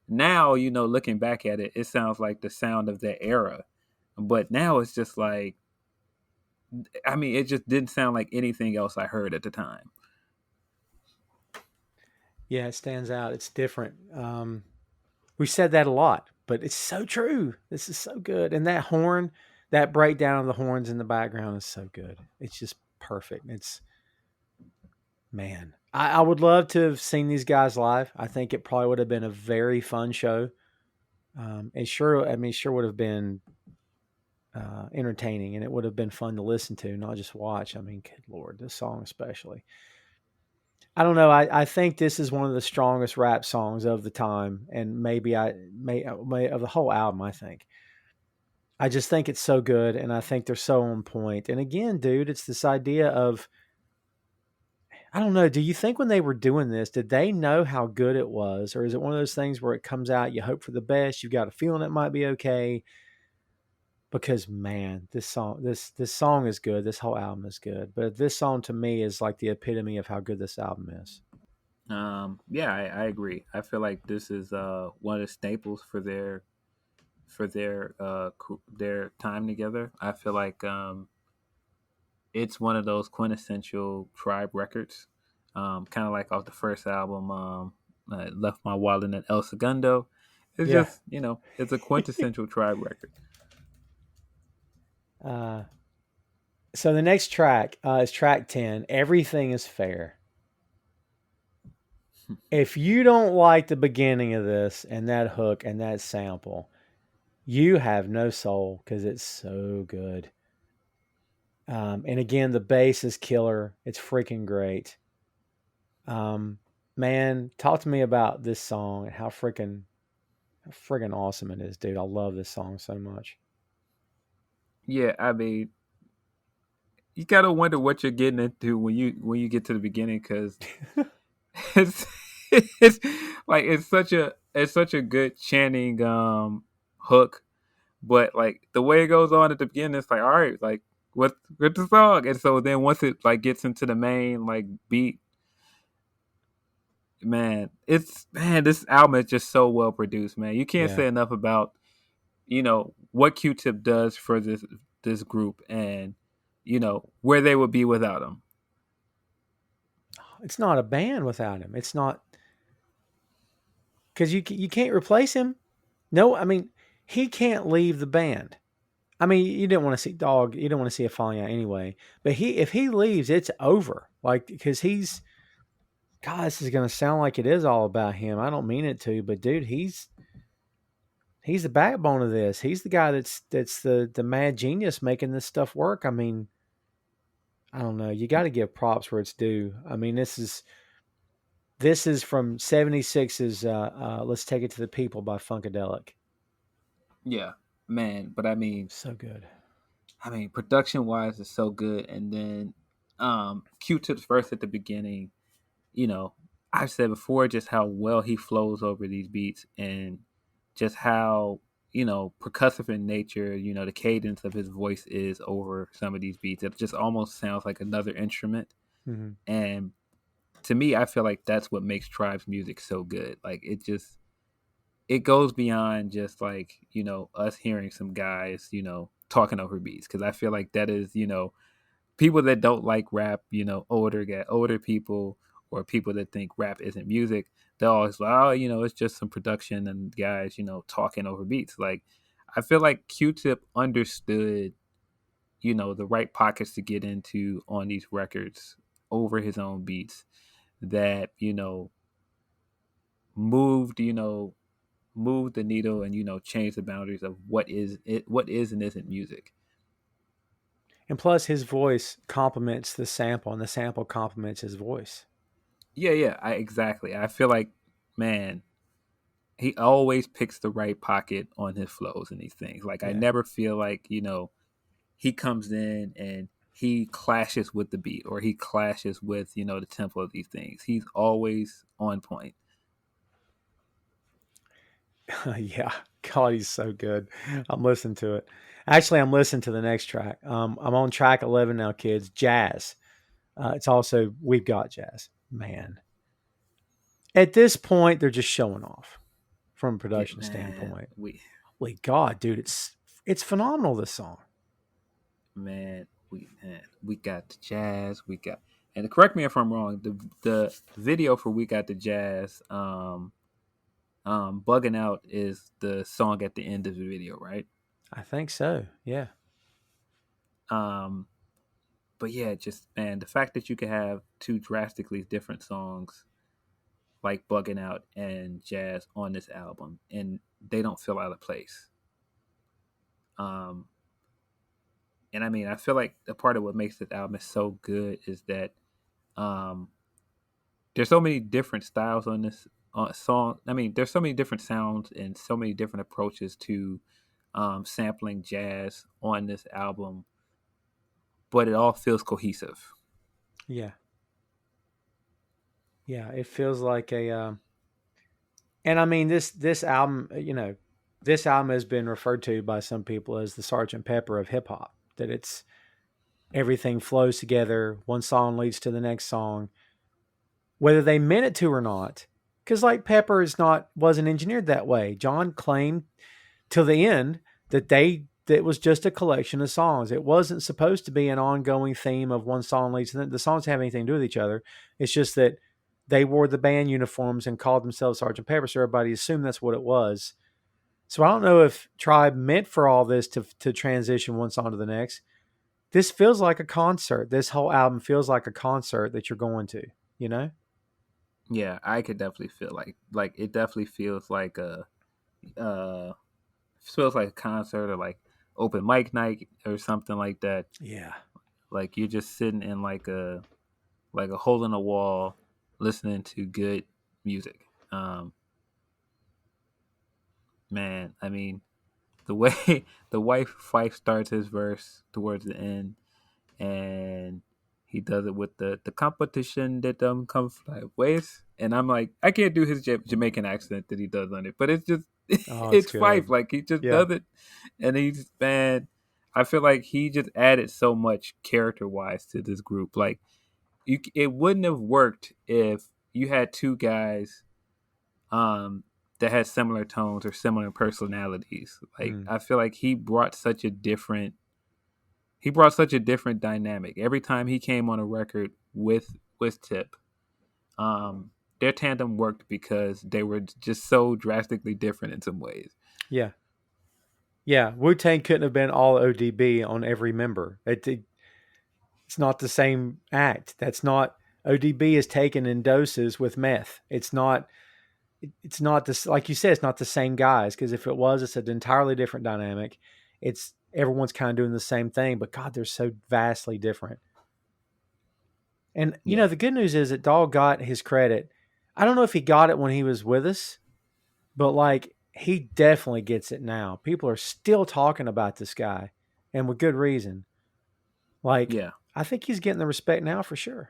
now looking back at it, it sounds like the sound of that era, but now it's just like, I mean, it just didn't sound like anything else I heard at the time. Yeah, it stands out. It's different. We said that a lot, but it's so true. This is so good. And that horn, that breakdown of the horns in the background is so good. It's just perfect. It's, man, I would love to have seen these guys live. I think it probably would have been a very fun show. Sure would have been entertaining, and it would have been fun to listen to, not just watch. I mean, good Lord, this song especially. I don't know. I think this is one of the strongest rap songs of the time, and maybe may of the whole album. I think. I just think it's so good, and I think they're so on point. And again, dude, it's this idea of, I don't know. Do you think when they were doing this, did they know how good it was, or is it one of those things where it comes out, you hope for the best, you've got a feeling it might be okay? Because man, this song is good. This whole album is good, but this song to me is like the epitome of how good this album is. Yeah, I agree. I feel like this is one of the staples for their time together. I feel like it's one of those quintessential Tribe records, kind of like off the first album, I Left My Wallet in El Segundo. It's Yeah. just, it's a quintessential Tribe record. uh, so the next track is track 10. Everything is fair. If you don't like the beginning of this and that hook and that sample, you have no soul because it's so good. And again, the bass is killer. It's freaking great. Man, talk to me about this song and how freaking awesome it is, dude. I love this song so much. Yeah, I mean, you gotta wonder what you're getting into when you get to the beginning, because it's it's like it's such a good chanting hook, but like the way it goes on at the beginning, it's like, all right, like what's the song? And so then once it like gets into the main like beat, man, this album is just so well produced, man. You can't Yeah. say enough about what Q-Tip does for this group, and where they would be without him. It's not a band without him. It's not, because you can't replace him. No, I mean, he can't leave the band. I mean, you didn't want to see Dog. You don't want to see a falling out anyway. But if he leaves, it's over. Like, because God, this is going to sound like it is all about him. I don't mean it to, but dude, he's the backbone of this. He's the guy that's the mad genius making this stuff work. I mean, I don't know. You got to give props where it's due. I mean, this is from 76's Let's Take It to the People by Funkadelic. Yeah, man. But I mean, So good. production wise, it's so good. And then Q-Tip's verse at the beginning, you know, I've said before just how well he flows over these beats, and just how, percussive in nature, the cadence of his voice is over some of these beats. It just almost sounds like another instrument. Mm-hmm. And to me, I feel like that's what makes Tribe's music so good. Like it goes beyond just like, us hearing some guys, talking over beats. Cause I feel like that is, people that don't like rap, older people, or people that think rap isn't music, they're always like, oh, it's just some production and guys, talking over beats. Like, I feel like Q-Tip understood, the right pockets to get into on these records over his own beats that, moved, moved the needle, and, changed the boundaries of what is and isn't music. And plus, his voice complements the sample, and the sample complements his voice. Yeah, exactly. I feel like, man, he always picks the right pocket on his flows and these things. Like, I Yeah. never feel like, he comes in and he clashes with the beat, or he clashes with, the tempo of these things. He's always on point. Yeah. God, he's so good. I'm listening to it. Actually, I'm listening to the next track. I'm on track 11 now, kids. Jazz. It's also We've Got Jazz. Man. At this point, they're just showing off from a Yeah, production man. standpoint. Holy God, dude, it's phenomenal, this song. We got the jazz. We got, and correct me if I'm wrong. The video for We Got the Jazz. Bugging Out is the song at the end of the video, right? I think so. Yeah. Um, but yeah, just man, the fact that you could have two drastically different songs like Bugging Out and Jazz on this album, and they don't feel out of place. Um, and I mean, I feel like a part of what makes this album so good is that um, there's so many different styles on this song. I mean, there's so many different sounds and so many different approaches to sampling jazz on this album, but it all feels cohesive. Yeah. Yeah. It feels like a, and I mean, this album, this album has been referred to by some people as the Sergeant Pepper of hip hop, that it's everything flows together. One song leads to the next song, whether they meant it to or not. Because like Pepper wasn't engineered that way. John claimed till the end that was just a collection of songs. It wasn't supposed to be an ongoing theme of one song leads to the songs have anything to do with each other. It's just that they wore the band uniforms and called themselves Sergeant Pepper, so everybody assumed that's what it was. So I don't know if Tribe meant for all this to transition one song to the next. This feels like a concert. This whole album feels like a concert that you're going to, you know? Yeah, I could definitely feel like it definitely uh feels like a concert or like open mic night or something like that. Yeah. Like you're just sitting in like a hole in a wall listening to good music. Man, I mean the way the wife Fife starts his verse towards the end, and he does it with the competition that come like ways, and I'm like, I can't do his Jamaican accent that he does on it, but it's just Oh, it's it's Fife, good. like he just Yeah. does it, and he's man. I feel like he just added so much character wise to this group. Like it wouldn't have worked if you had two guys um that had similar tones or similar personalities. Like Mm. I feel like he brought such a different dynamic. Every time he came on a record with Tip, their tandem worked because they were just so drastically different in some ways. Yeah. Yeah. Wu Tang couldn't have been all ODB on every member. It's not the same act. That's not ODB is taken in doses with meth. It's not this, like you said, it's not the same guys, because if it was, it's an entirely different dynamic. It's everyone's kind of doing the same thing, but God, they're so vastly different. And Yeah, the good news is that Dog got his credit. I don't know if he got it when he was with us, but like he definitely gets it now. People are still talking about this guy, and with good reason. Like yeah, I think he's getting the respect now for sure.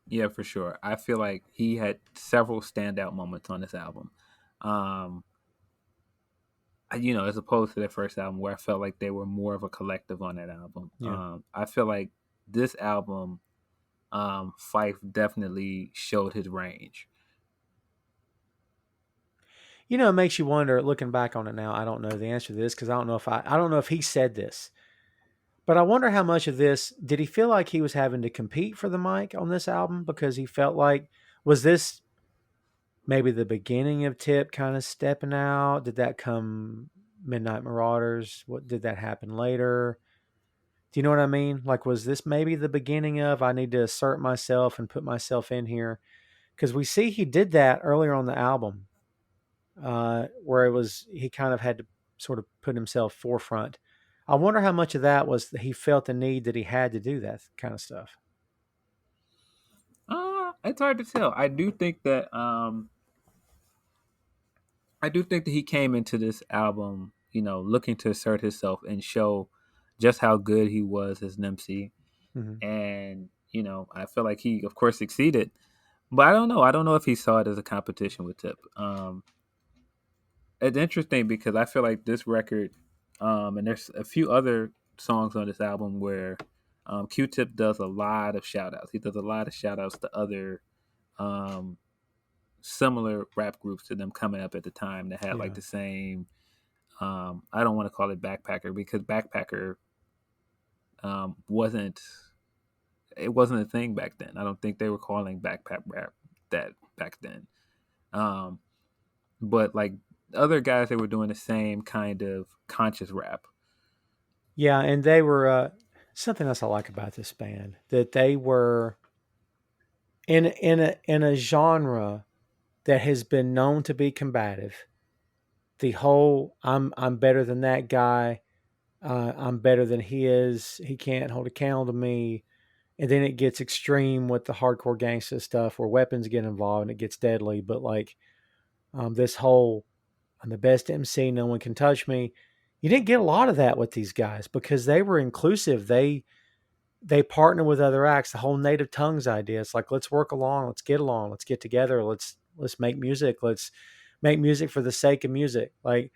yeah, for sure. I feel like he had several standout moments on this album. Um, as opposed to their first album, where I felt like they were more of a collective on that album. Yeah. I feel like this album, Fife definitely showed his range. It makes you wonder. Looking back on it now, I don't know the answer to this because I don't know if he said this, but I wonder how much of this did he feel like he was having to compete for the mic on this album, because he felt like, was this maybe the beginning of Tip kind of stepping out? Did that come Midnight Marauders? What did that happen later? Do you know what I mean? Like, was this maybe the beginning of I need to assert myself and put myself in here? Because we see he did that earlier on the album, where it was he kind of had to sort of put himself forefront. I wonder how much of that was that he felt the need that he had to do that kind of stuff. It's hard to tell. I do think that he came into this album, looking to assert himself and show just how good he was as an MC. Mm-hmm. And, I feel like he, of course, succeeded. But I don't know. I don't know if he saw it as a competition with Tip. It's interesting because I feel like this record, and there's a few other songs on this album where Q-Tip does a lot of shout outs. He does a lot of shout outs to other um, similar rap groups to them coming up at the time that had like Yeah. the same. I don't want to call it Backpacker because Backpacker wasn't. It wasn't a thing back then. I don't think they were calling backpack rap that back then. Um, but like other guys, they were doing the same kind of conscious rap. Yeah, and they were something else I like about this band that they were in a genre that has been known to be combative. The whole I'm better than that guy. I'm better than he is. He can't hold a candle to me. And then it gets extreme with the hardcore gangsta stuff where weapons get involved and it gets deadly. But like this whole I'm the best MC, no one can touch me. You didn't get a lot of that with these guys because they were inclusive. They partner with other acts. The whole native tongues idea. It's like let's work along, let's get together, let's make music, let's make music for the sake of music. Like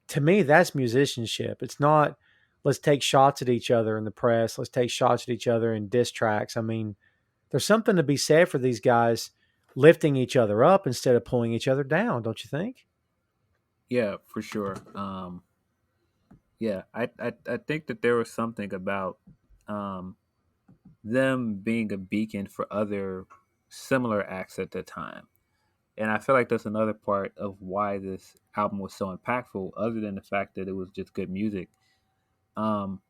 to me, that's musicianship. It's not let's take shots at each other in the press, let's take shots at each other in diss tracks. I mean, there's something to be said for these guys lifting each other up instead of pulling each other down, don't you think? Yeah, for sure. Yeah, I think that there was something about um, them being a beacon for other similar acts at the time. And I feel like that's another part of why this album was so impactful, other than the fact that it was just good music. Um,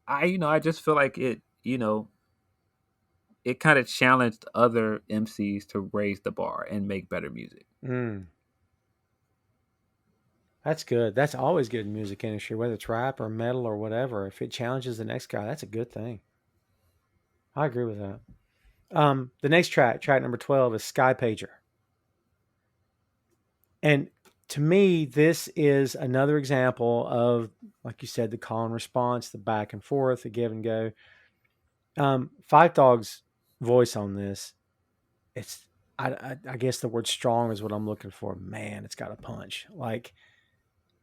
I just feel like it kind of challenged other MCs to raise the bar and make better music. Mm, that's good. That's always good in the music industry, whether it's rap or metal or whatever. If it challenges the next guy, that's a good thing. I agree with that. The next track number 12, is Sky Pager. And to me, this is another example of, like you said, the call and response, the back and forth, the give and go. Five Dog's voice on this, it's, I guess the word strong is what I'm looking for. Man, it's got a punch. Like,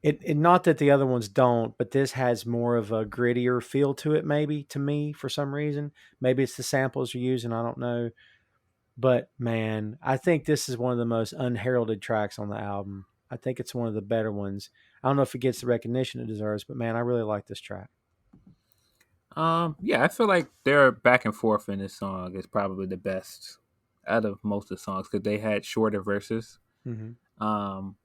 it not that the other ones don't, but this has more of a grittier feel to it, maybe to me for some reason. Maybe it's the samples you're using. I don't know. But man, I think this is one of the most unheralded tracks on the album. I think it's one of the better ones. I don't know if it gets the recognition it deserves, but man, I really like this track. Yeah, I feel like their back and forth in this song is probably the best out of most of the songs because they had shorter verses. Mm-hmm. Um,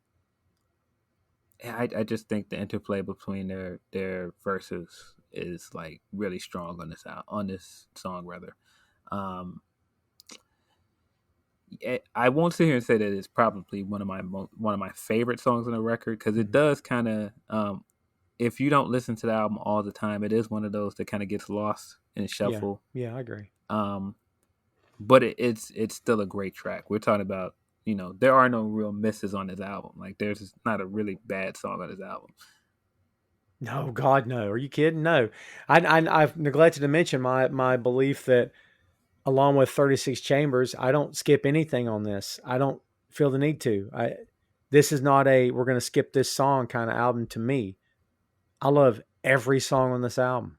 I just think the interplay between their verses is like really strong on this song rather. Um, I won't sit here and say that it's probably one of my favorite songs on the record because it Mm-hmm. does kind of if you don't listen to the album all the time, it is one of those that kind of gets lost in the Yeah, shuffle. yeah, I agree. Um, but it's still a great track. We're talking about there are no real misses on this album. Like there's not a really bad song on this album. No, God, no. Are you kidding? No, I've neglected to mention my belief that along with 36 Chambers, I don't skip anything on this. I don't feel the need to. This is not a we're going to skip this song kind of album to me. I love every song on this album.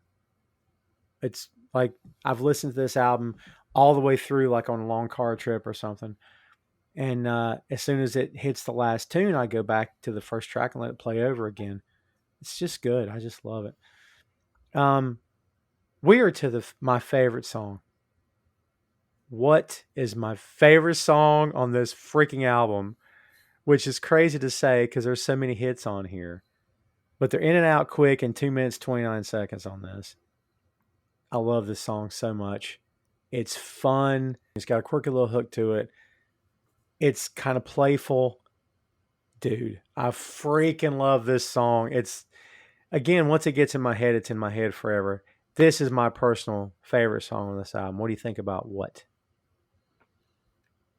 It's like I've listened to this album all the way through, like on a long car trip or something. And as soon as it hits the last tune, I go back to the first track and let it play over again. It's just good. I just love it. Um, we are to my favorite song. What is my favorite song on this freaking album? Which is crazy to say because there's so many hits on here, but they're in and out quick in 2 minutes 29 seconds on this. I love this song so much. It's fun. It's got a quirky little hook to it. It's kind of playful. Dude, I freaking love this song. It's, again, once it gets in my head, it's in my head forever. This is my personal favorite song on this album. What do you think about what?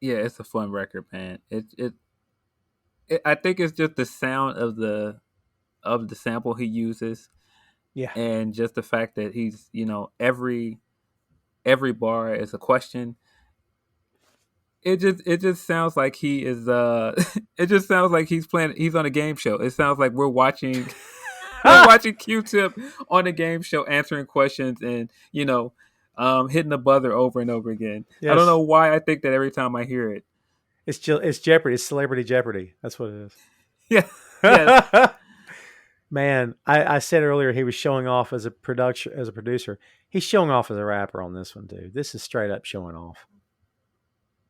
Yeah, it's a fun record, man. I think it's just the sound of the sample he uses, Yeah. and just the fact that he's every bar is a question. It just sounds like he is it just sounds like he's on a game show. It sounds like we're watching we're watching Q-Tip on a game show answering questions and hitting the buzzer over and over again. I don't know Yes. why I think that every time I hear it. It's Jeopardy. It's Celebrity Jeopardy. That's what it Yeah. Yes. is. Man, I said earlier he was showing off as a producer. He's showing off as a rapper on this one, dude. This is straight up showing off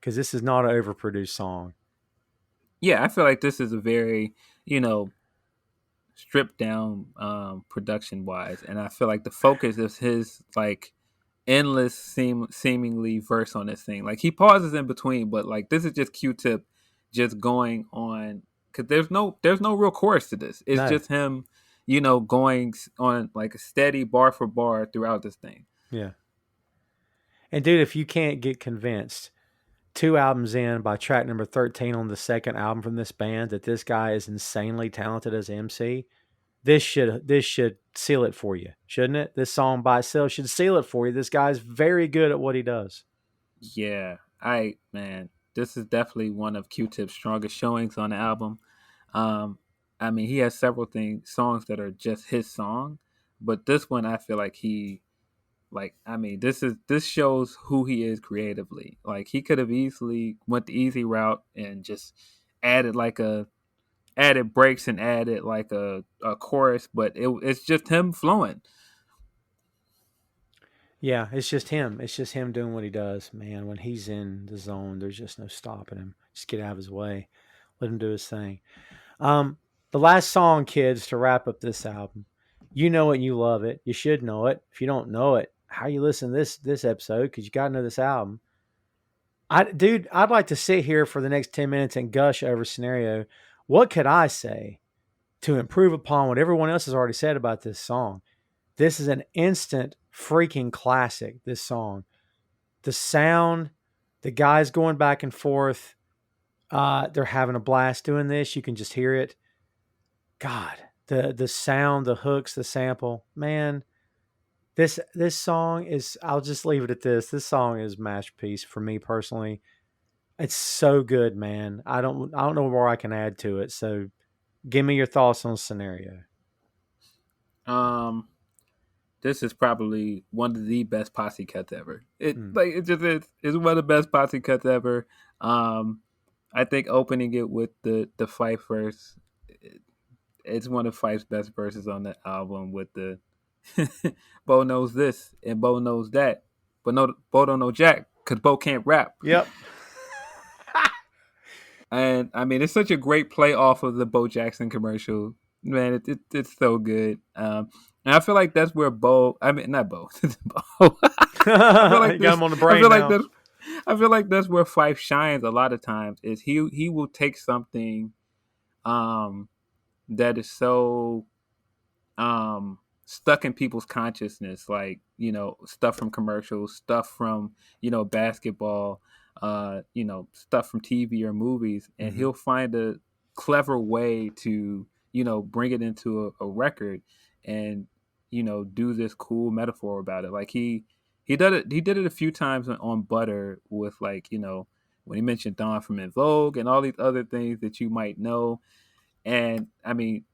because this is not an overproduced song. Yeah, I feel like this is a very, you know, stripped down production wise, and I feel like the focus is his like endless seemingly verse on this thing. Like he pauses in between, but like this is just Q-Tip just going on because there's no real chorus to this. It's No. just him, going on like a steady bar for bar throughout this thing. Yeah. And dude, if you can't get convinced 2 albums in by track number 13 on the second album from this band that this guy is insanely talented as MC, this should seal it for you, shouldn't it? This song by itself should seal it for you. This guy's very good at what he does. Yeah, man, this is definitely one of Q-Tip's strongest showings on the album. Um, I mean, he has several songs that are just his song, but this one I feel like this shows who he is creatively. Like he could have easily went the easy route and just added like a added breaks and added like a chorus, but it's just him flowing. Yeah, it's just him. It's just him doing what he does, man. When he's in the zone, there's just no stopping him. Just get out of his way. Let him do his thing. Um, the last song, kids, to wrap up this album. You know it and you love it. You should know it. If you don't know it, how you listen to this episode, because you got to know this album. Dude, I'd like to sit here for the next 10 minutes and gush over scenario. What could I say to improve upon what everyone else has already said about this song? This is an instant freaking classic, this song. The sound, the guys going back and forth, they're having a blast doing this. You can just hear it. God, the sound, the hooks, the sample, man. This song is. I'll just leave it at this. This song is masterpiece for me personally. It's so good, man. I don't know where I can add to it. So, give me your thoughts on scenario. Um, this is probably one of the best posse cuts ever. Hmm. It just is. It's one of the best posse cuts ever. Um, I think opening it with the Fife verse, it's one of Fife's best verses on the album. With the Bo knows this and Bo knows that, but no, Bo don't know Jack because Bo can't rap. Yep. And I mean, it's such a great play off of the Bo Jackson commercial. Man, it's so good. And I feel like that's where Bo. I mean, not Bo. Bo. You I feel like got this. him on the I brain feel like now. this. I feel like that's where Fife shines a lot of times. Is he will take something, um, that is so stuck in people's consciousness, like stuff from commercials, stuff from basketball, stuff from TV or movies, and Hmm. he'll find a clever way to bring it into a record and do this cool metaphor about it. Like he did it a few times on Butter with like when he mentioned Dawn from In Vogue and all these other things that you might know. And I mean,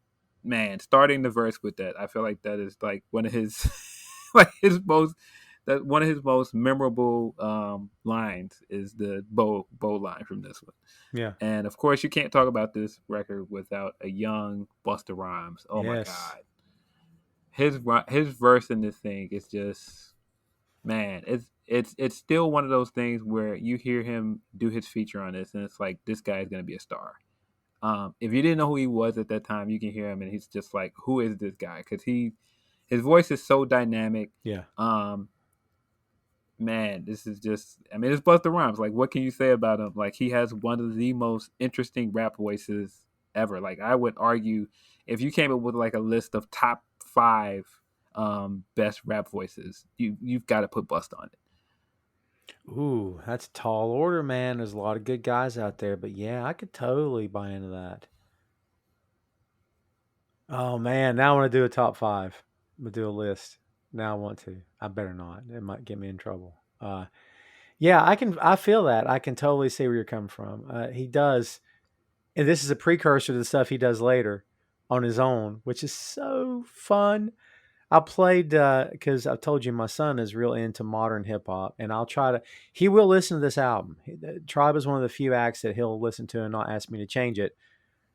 man, starting the verse with that, I feel like that is like one of his like his most that one of his most memorable lines is the bow line from this one. Yeah. And of course, you can't talk about this record without a young Busta Rhymes. Oh my Yes. God, his verse in this thing is just, man, it's still one of those things where you hear him do his feature on this, and it's like this guy is gonna be a star. If you didn't know who he was at that time, you can hear him, and he's just like, "Who is this guy?" Because his voice is so dynamic. Yeah. Um, man, this is just, I mean, it's Busta Rhymes. Like, what can you say about him? Like, he has one of the most interesting rap voices ever. Like, I would argue if you came up with like a list of top 5 best rap voices, you've got to put Busta on it. Ooh, that's a tall order, man. There's a lot of good guys out there, but yeah, I could totally buy into that. Oh man, now I want to do a top five. I'm gonna do a list. Now I want to. I better not. It might get me in trouble. Yeah, I can. I feel that. I can totally see where you're coming from. He does, and this is a precursor to the stuff he does later on his own, which is so fun. I played because I've told you my son is real into modern hip hop, and I'll try to. He will listen to this album. Tribe is one of the few acts that he'll listen to and not ask me to change it.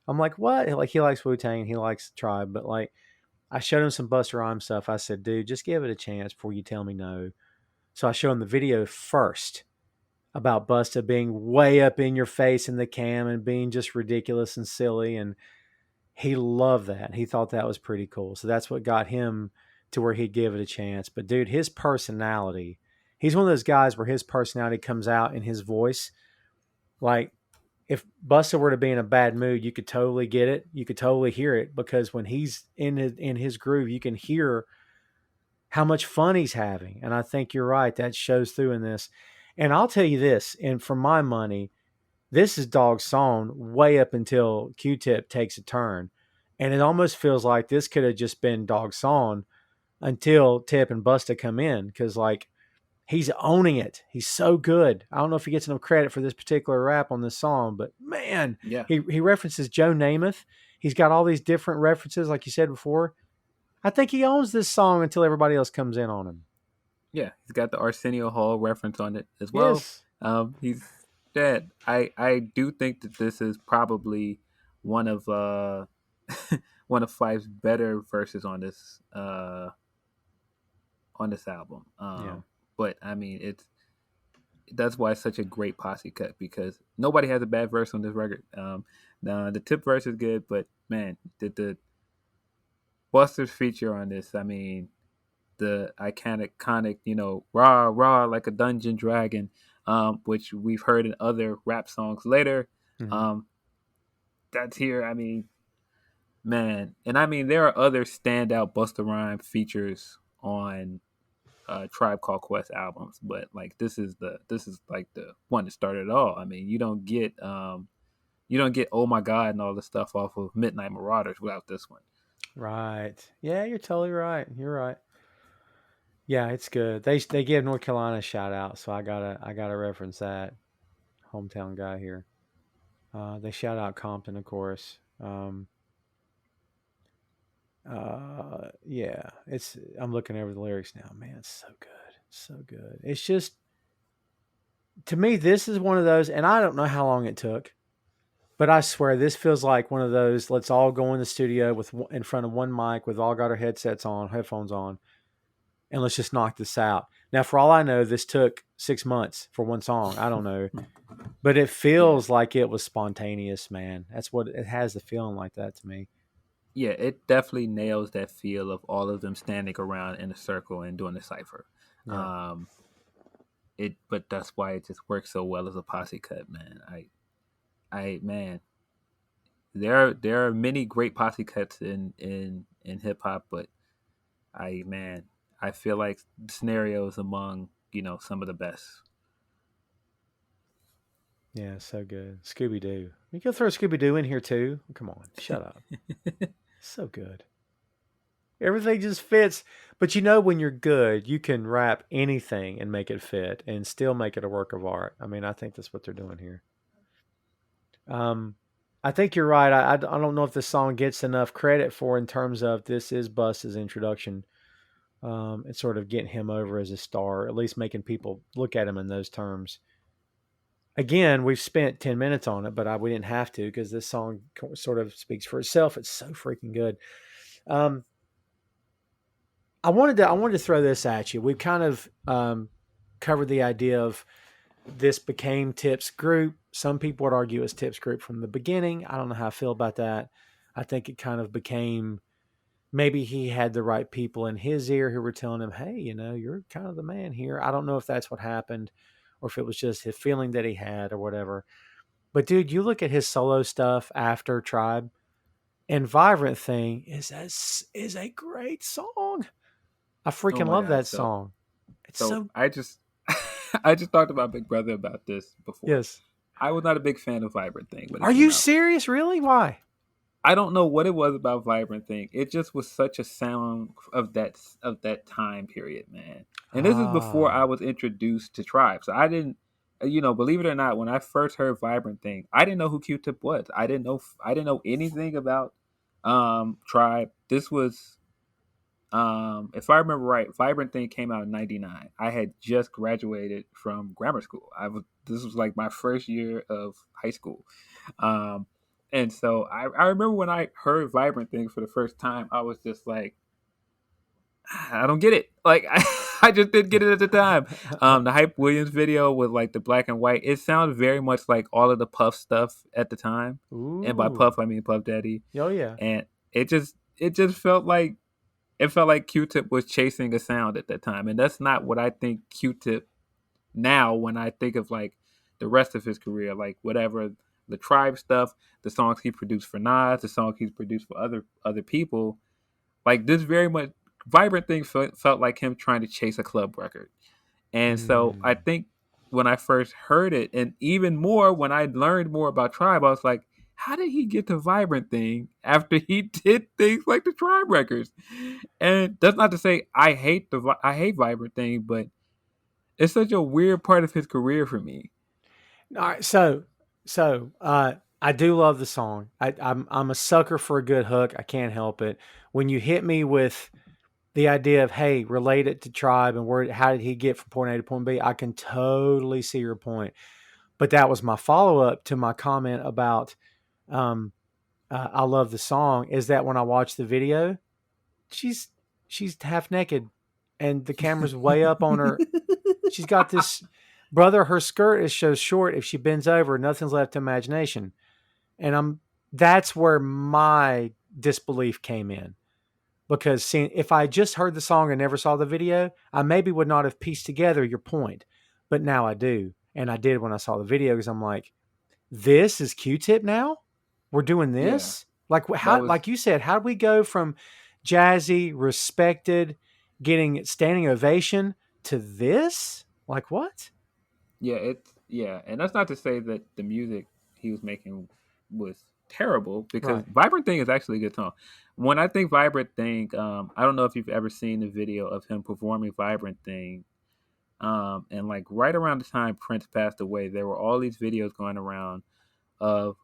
I'm like, what? Like he likes Wu Tang, he likes Tribe, but like I showed him some Busta Rhymes stuff. I said, dude, just give it a chance before you tell me no. So I showed him the video first. about Busta being way up in your face in the cam and being just ridiculous and silly. And he loved that. He thought that was pretty cool. So that's what got him to where he'd give it a chance. But dude, his personality, he's one of those guys where his personality comes out in his voice. Like if Busta were to be in a bad mood, you could totally get it. You could totally hear it because when he's in his groove, you can hear how much fun he's having. And I think you're right. That shows through in this. And I'll tell you this, and for my money, this is Dog's song way up until Q-Tip takes a turn. And it almost feels like this could have just been Dog's song until Tip and Busta come in. Cause like he's owning it. He's so good. I don't know if he gets enough credit for this particular rap on this song, but man, Yeah. he references Joe Namath. He's got all these different references, like you said before. I think he owns this song until everybody else comes in on him. Yeah, he's got the Arsenio Hall reference on it as well. Yes. He's dead. I do think that this is probably one of one of Fife's better verses on this album. Yeah. But I mean, that's why it's such a great posse cut, because nobody has a bad verse on this record. The Tip verse is good, but man, the Buster's feature on this, I mean, the iconic, rah rah like a dungeon dragon, which we've heard in other rap songs later. Mm-hmm. That's here. I mean, man, and I mean there are other standout Busta Rhymes features on Tribe Called Quest albums, but like this is like the one that started it all. I mean, you don't get Oh My God and all the stuff off of Midnight Marauders without this one. Right. Yeah, you're totally right. You're right. Yeah, it's good. They give North Carolina a shout out, so I gotta reference that hometown guy here. They shout out Compton, of course. Yeah, it's. I'm looking over the lyrics now. Man, it's so good, so good. It's just to me, this is one of those, and I don't know how long it took, but I swear this feels like one of those. Let's all go in the studio in front of one mic. We've all got our headsets on, headphones on, and let's just knock this out. Now, for all I know, this took 6 months for one song. I don't know, but it feels like it was spontaneous, man. That's what it has the feeling like that to me. Yeah, it definitely nails that feel of all of them standing around in a circle and doing the cipher. Yeah. But that's why it just works so well as a posse cut, man. Man, there are many great posse cuts in hip hop, but I feel like Scenario is among some of the best. Yeah, so good. Scooby Doo. You can throw Scooby Doo in here too. Come on, shut up. So good. Everything just fits. But when you're good, you can rap anything and make it fit and still make it a work of art. I mean, I think that's what they're doing here. I think you're right. I don't know if this song gets enough credit for in terms of this is Bus's introduction. And sort of getting him over as a star, at least making people look at him in those terms. Again, we've spent 10 minutes on it, but we didn't have to because this song sort of speaks for itself. It's so freaking good. I wanted to throw this at you. We've kind of covered the idea of this became Tip's group. Some people would argue it's Tip's group from the beginning. I don't know how I feel about that. I think it kind of became, maybe he had the right people in his ear who were telling him, hey, you're kind of the man here. I don't know if that's what happened or if it was just his feeling that he had or whatever. But dude, you look at his solo stuff after Tribe, and Vibrant Thing is a great song. I freaking love that song. It's so I just I just talked about Big Brother about this before. Yes. I was not a big fan of Vibrant Thing. Are you serious? Really? Why? I don't know what it was about Vibrant Thing. It just was such a sound of that time period, man. And this is before I was introduced to Tribe. So I didn't, believe it or not, when I first heard Vibrant Thing, I didn't know who Q-Tip was. I didn't know anything about Tribe. This was, if I remember right, Vibrant Thing came out in '99. I had just graduated from grammar school. This was like my first year of high school. And so I remember when I heard Vibrant Thing for the first time, I was just like, I don't get it. Like, I just didn't get it at the time. The Hype Williams video with like the black and white, it sounded very much like all of the Puff stuff at the time. And by Ooh. Puff I mean Puff Daddy. Oh yeah. And it just felt like Q-Tip was chasing a sound at that time. And that's not what I think Q-Tip now when I think of like the rest of his career, like whatever the Tribe stuff, the songs he produced for Nas, the songs he's produced for other people, like this very much Vibrant thing felt like him trying to chase a club record. And so I think when I first heard it, and even more when I learned more about Tribe, I was like, how did he get to Vibrant thing after he did things like the Tribe records? And that's not to say I hate Vibrant thing, but it's such a weird part of his career for me. All right, I do love the song. I'm a sucker for a good hook. I can't help it. When you hit me with the idea of, hey, relate it to Tribe and how did he get from point A to point B, I can totally see your point. But that was my follow up to my comment about I love the song. Is that when I watched the video, she's half naked, and the camera's way up on her. She's got this brother. Her skirt is so short. If she bends over, nothing's left to imagination. And that's where my disbelief came in, because if I just heard the song and never saw the video, I maybe would not have pieced together your point. But now I do, and I did when I saw the video, because I'm like, this is Q-Tip now. We're doing this. Yeah, like how? Like you said, how do we go from jazzy, respected, getting standing ovation to this? Like what? Yeah, and that's not to say that the music he was making was terrible, because Right. Vibrant Thing is actually a good song. When I think Vibrant Thing, I don't know if you've ever seen the video of him performing Vibrant Thing. And like right around the time Prince passed away, there were all these videos going around of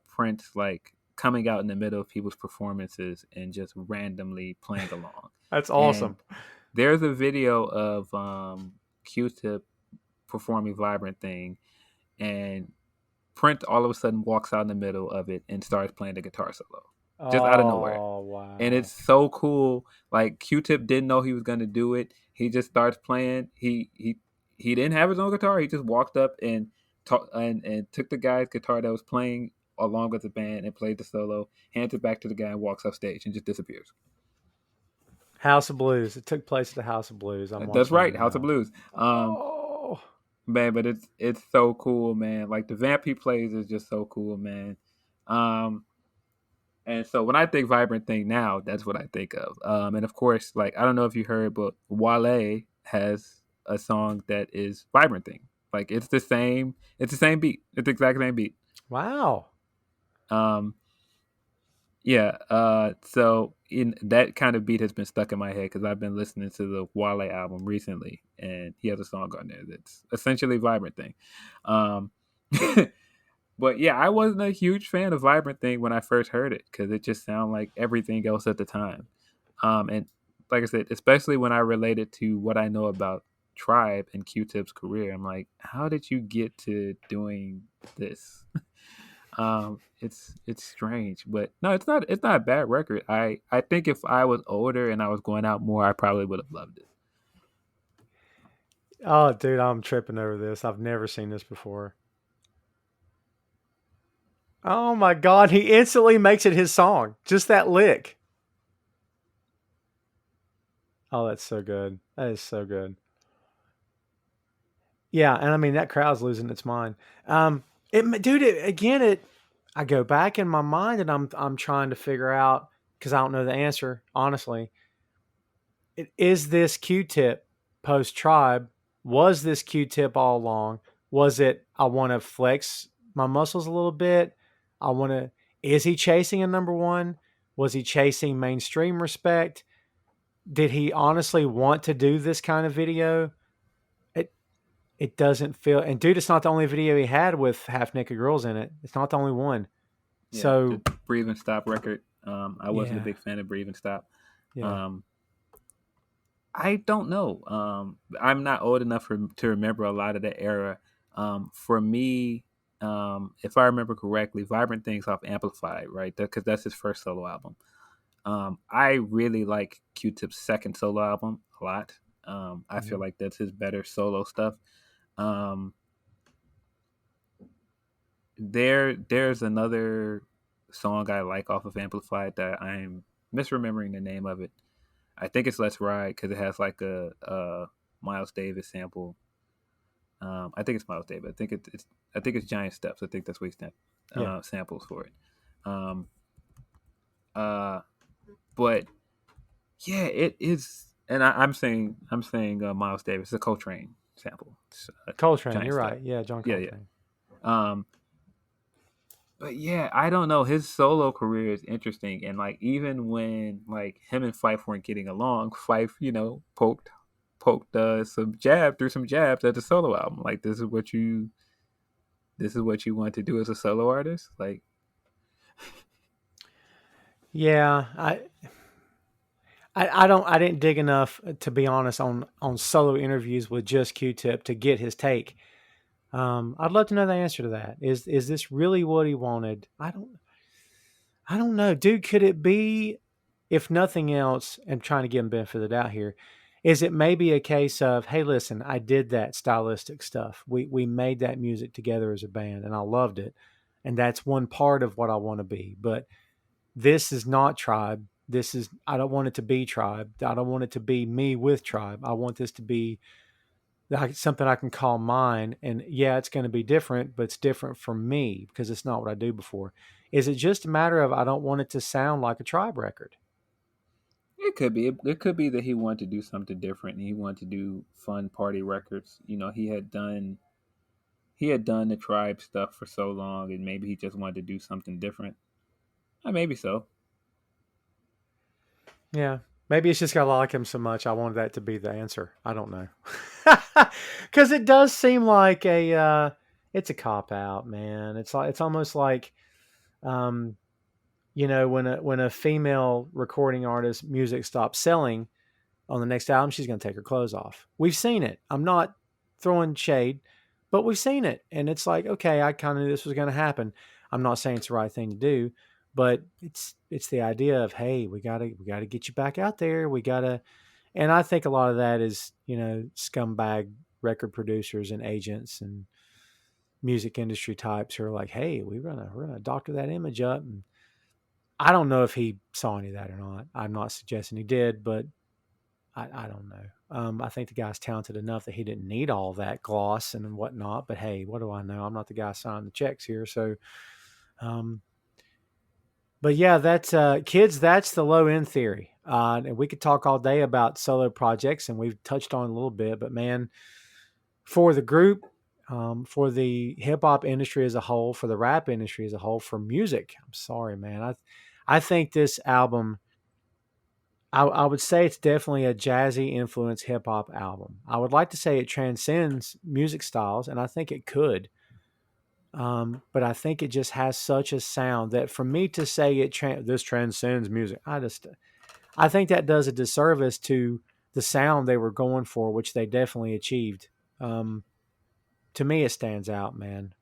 Prince like coming out in the middle of people's performances and just randomly playing along. That's And awesome. there's a video of Q-Tip performing Vibrant Thing, and Prince all of a sudden walks out in the middle of it and starts playing the guitar solo just out of nowhere. Oh wow. And it's so cool. Like Q-Tip didn't know he was going to do it. He just starts playing. He didn't have his own guitar. He just walked up and took the guy's guitar that was playing along with the band and played the solo, hands it back to the guy and walks off stage and just disappears. House of Blues. It took place at the House of Blues. That's right, House of Blues. Oh. Man, but it's so cool, man. Like the vamp he plays is just so cool, man. And so when I think Vibrant Thing now, that's what I think of. And of course, like I don't know if you heard, but Wale has a song that is Vibrant Thing. Like it's the same beat. It's the exact same beat. Wow. Yeah. So in that kind of beat has been stuck in my head because I've been listening to the Wale album recently, and he has a song on there that's essentially Vibrant Thing. But yeah, I wasn't a huge fan of Vibrant Thing when I first heard it because it just sounded like everything else at the time. And like I said, especially when I relate it to what I know about Tribe and Q-Tip's career, I'm like, how did you get to doing this? It's strange, but no, it's not a bad record. I think if I was older and I was going out more, I probably would have loved it. Oh, dude, I'm tripping over this. I've never seen this before. Oh my God, he instantly makes it his song. Just that lick. Oh, that's so good. That is so good. Yeah, and I mean that crowd's losing its mind. I go back in my mind and I'm trying to figure out, because I don't know the answer, honestly. Is this Q-Tip post Tribe? Was this Q-Tip all along? Was it, I want to flex my muscles a little bit? Is he chasing a number one? Was he chasing mainstream respect? Did he honestly want to do this kind of video? It doesn't feel, and dude, it's not the only video he had with half naked girls in it. It's not the only one. Yeah, So the Breathe and Stop record. I wasn't a yeah, big fan of Breathe and Stop. yeah. I don't know. I'm not old enough to remember a lot of that era. For me, if I remember correctly, Vibrant Things off Amplified, right? Because that's his first solo album. I really like Q-Tip's second solo album a lot. I feel like that's his better solo stuff. Um, there's another song I like off of Amplified that I'm misremembering the name of it. I think it's Let's Ride because it has like a Miles Davis sample. I think it's Miles Davis. I think it's Giant Steps. I think that's what he samples for it. Um, uh, but yeah, it is. And I'm saying Miles Davis, a Coltrane sample. Coltrane, Giant you're Step. right. Yeah, John Yeah, Coltrane. yeah. But yeah, I don't know. His solo career is interesting, and like even when like him and Fife weren't getting along, Fife, poked threw some jabs at the solo album. Like this is what you want to do as a solo artist. Like, Yeah, I didn't dig enough to be honest on solo interviews with just Q-Tip to get his take. I'd love to know the answer to that. Is this really what he wanted? I don't know, dude. Could it be, if nothing else, and trying to give him benefit of the doubt here, is it maybe a case of, hey, listen, I did that stylistic stuff. We made that music together as a band, and I loved it, and that's one part of what I want to be. But this is not Tribe. I don't want it to be Tribe. I don't want it to be me with Tribe. I want this to be something I can call mine. And yeah, it's going to be different, but it's different from me because it's not what I do before. Is it just a matter of I don't want it to sound like a Tribe record? it could be. It could be that he wanted to do something different, and he wanted to do fun party records. He had done the Tribe stuff for so long, and maybe he just wanted to do something different. Maybe so. Yeah. Maybe it's just got I like him so much. I wanted that to be the answer. I don't know. Because it does seem like it's a cop out, man. It's almost like, um, when a female recording artist music stops selling on the next album, she's going to take her clothes off. We've seen it. I'm not throwing shade, but we've seen it, and it's like, okay, I kind of knew this was going to happen. I'm not saying it's the right thing to do, but it's the idea of, hey, we gotta get you back out there. We gotta, and I think a lot of that is scumbag record producers and agents and music industry types who are like, hey, we're gonna doctor that image up. And I don't know if he saw any of that or not. I'm not suggesting he did, but I don't know. I think the guy's talented enough that he didn't need all that gloss and whatnot. But hey, what do I know? I'm not the guy signing the checks here. So, um, but yeah, that's kids. That's the low end theory, and we could talk all day about solo projects, and we've touched on it a little bit. But man, for the group, for the hip hop industry as a whole, for the rap industry as a whole, for music, I'm sorry, man. I think this album, I would say it's definitely a jazzy influence hip hop album. I would like to say it transcends music styles, and I think it could. But I think it just has such a sound that for me to say this transcends music, I think that does a disservice to the sound they were going for, which they definitely achieved. Um, to me, it stands out, man.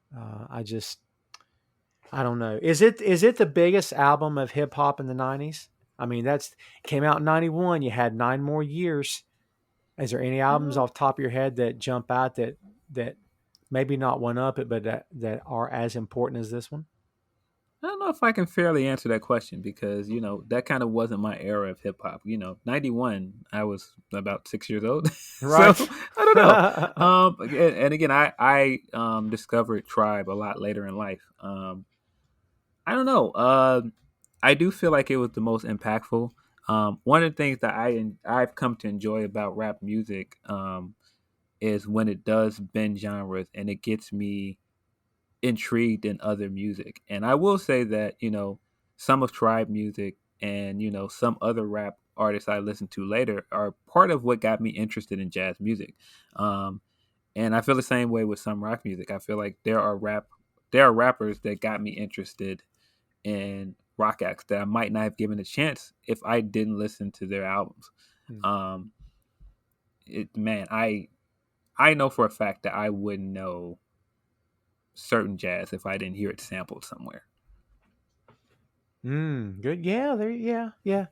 I don't know. Is it the biggest album of hip hop in the '90s? I mean, that's came out in '91. You had 9 more years. Is there any albums off the top of your head that jump out that maybe not one up it, but that are as important as this one? I don't know if I can fairly answer that question because that kind of wasn't my era of hip hop. 91, I was about 6 years old, so Right. I don't know. And again, I discovered Tribe a lot later in life. I don't know. I do feel like it was the most impactful. One of the things that I've come to enjoy about rap music is when it does bend genres and it gets me intrigued in other music. And I will say that, some of Tribe music and, some other rap artists I listened to later are part of what got me interested in jazz music. Um, and I feel the same way with some rock music. I feel like there are rappers that got me interested in rock acts that I might not have given a chance if I didn't listen to their albums. Hmm. Um, man, I know for a fact that I wouldn't know certain jazz if I didn't hear it sampled somewhere. Good. Yeah. There. Yeah. Yeah.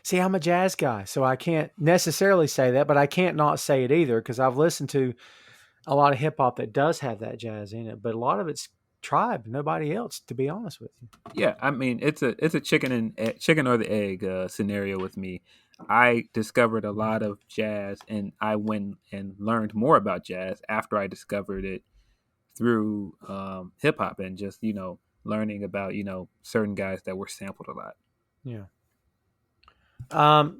See, I'm a jazz guy, so I can't necessarily say that, but I can't not say it either because I've listened to a lot of hip hop that does have that jazz in it, but a lot of it's tribe, nobody else, to be honest with you. Yeah, I mean it's a chicken or the egg scenario with me. I discovered a lot of jazz, and I went and learned more about jazz after I discovered it through hip hop and just learning about certain guys that were sampled a lot. Yeah.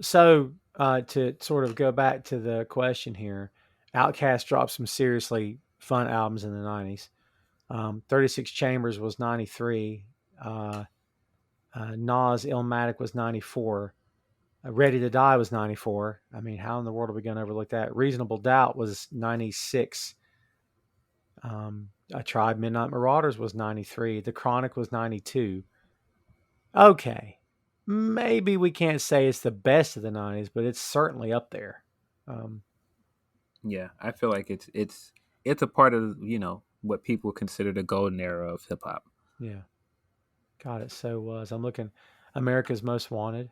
So to sort of go back to the question here, Outkast dropped some seriously fun albums in the 90s. 36 Chambers was 93. Nas Illmatic was 94. Ready to Die was 94. I mean, how in the world are we going to overlook that? Reasonable Doubt was 96. A Tribe Midnight Marauders was 93. The Chronic was 92. Okay. Maybe we can't say it's the best of the 90s, but it's certainly up there. Yeah, I feel like it's a part of what people consider the golden era of hip hop. Yeah. God, it so was. I'm looking. America's Most Wanted.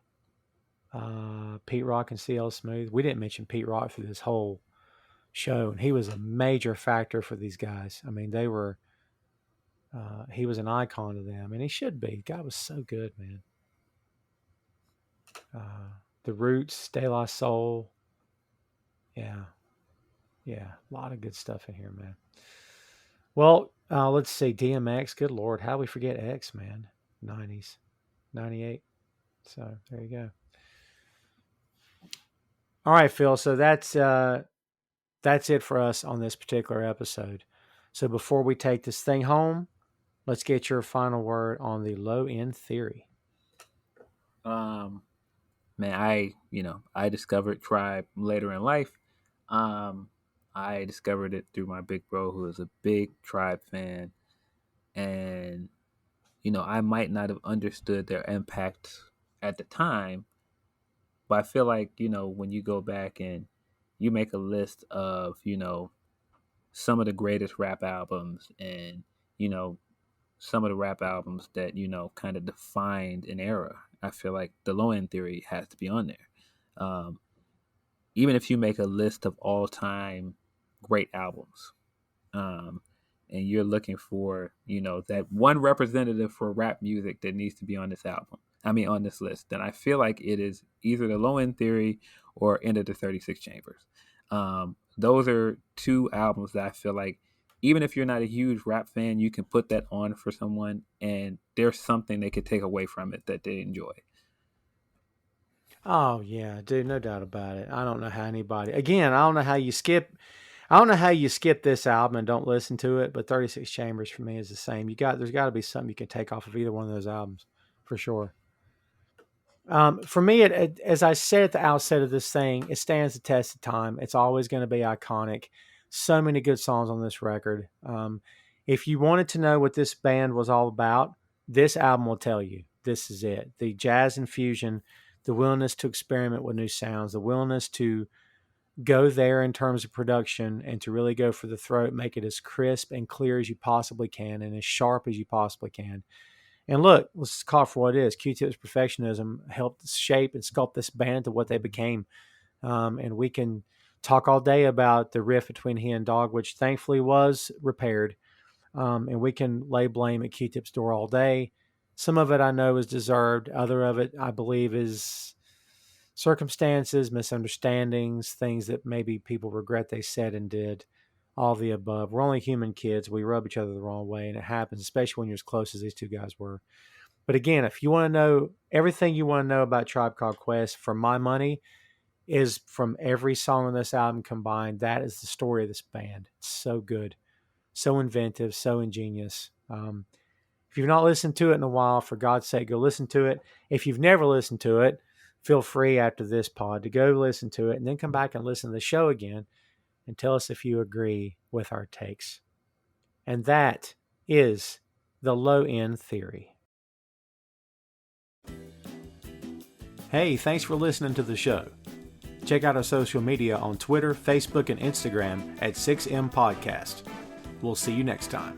Pete Rock and CL Smooth. We didn't mention Pete Rock through this whole show, and he was a major factor for these guys. I mean, they were. He was an icon to them, and he should be. The guy was so good, man. The Roots, De La Soul. Yeah. Yeah. A lot of good stuff in here, man. Well, let's see. DMX. Good Lord. How we forget X, man? 90s. 98. So there you go. All right, Phil. So that's it for us on this particular episode. So before we take this thing home, let's get your final word on the low end theory. Man, I discovered Tribe later in life. I discovered it through my big bro, who is a big Tribe fan, and I might not have understood their impact at the time, but I feel like when you go back and you make a list of some of the greatest rap albums, and some of the rap albums that kind of defined an era, I feel like the low end theory has to be on there. Even if you make a list of all time great albums, and you're looking for that one representative for rap music that needs to be on this on this list, then I feel like it is either the low end theory or End of the 36 Chambers. Those are two albums that I feel like, even if you're not a huge rap fan, you can put that on for someone, and there's something they could take away from it that they enjoy. Oh yeah, dude, no doubt about it. I don't know how anybody. Again, I don't know how you skip. I don't know how you skip this album and don't listen to it. But 36 Chambers for me is the same. There's got to be something you can take off of either one of those albums, for sure. For me, as I said at the outset of this thing, it stands the test of time. It's always going to be iconic. So many good songs on this record. If you wanted to know what this band was all about, this album will tell you. This is it. The jazz infusion, the willingness to experiment with new sounds, the willingness to go there in terms of production and to really go for the throat, make it as crisp and clear as you possibly can and as sharp as you possibly can. And look, let's call it for what it is. Q-Tip's perfectionism helped shape and sculpt this band to what they became. And we can talk all day about the rift between he and Dog, which thankfully was repaired. And we can lay blame at Q-Tip's door all day. Some of it I know is deserved. Other of it, I believe, is circumstances, misunderstandings, things that maybe people regret they said and did. All the above. We're only human kids. We rub each other the wrong way, and it happens, especially when you're as close as these two guys were. But again, if you want to know everything you want to know about Tribe Called Quest, for my money, is from every song on this album combined. That is the story of this band. It's so good, so inventive, so ingenious. If you've not listened to it in a while, for God's sake, go listen to it. If you've never listened to it, feel free after this pod to go listen to it and then come back and listen to the show again and tell us if you agree with our takes. And that is the low end theory. Hey, thanks for listening to the show. Check out our social media on Twitter, Facebook, and Instagram at 6M Podcast. We'll see you next time.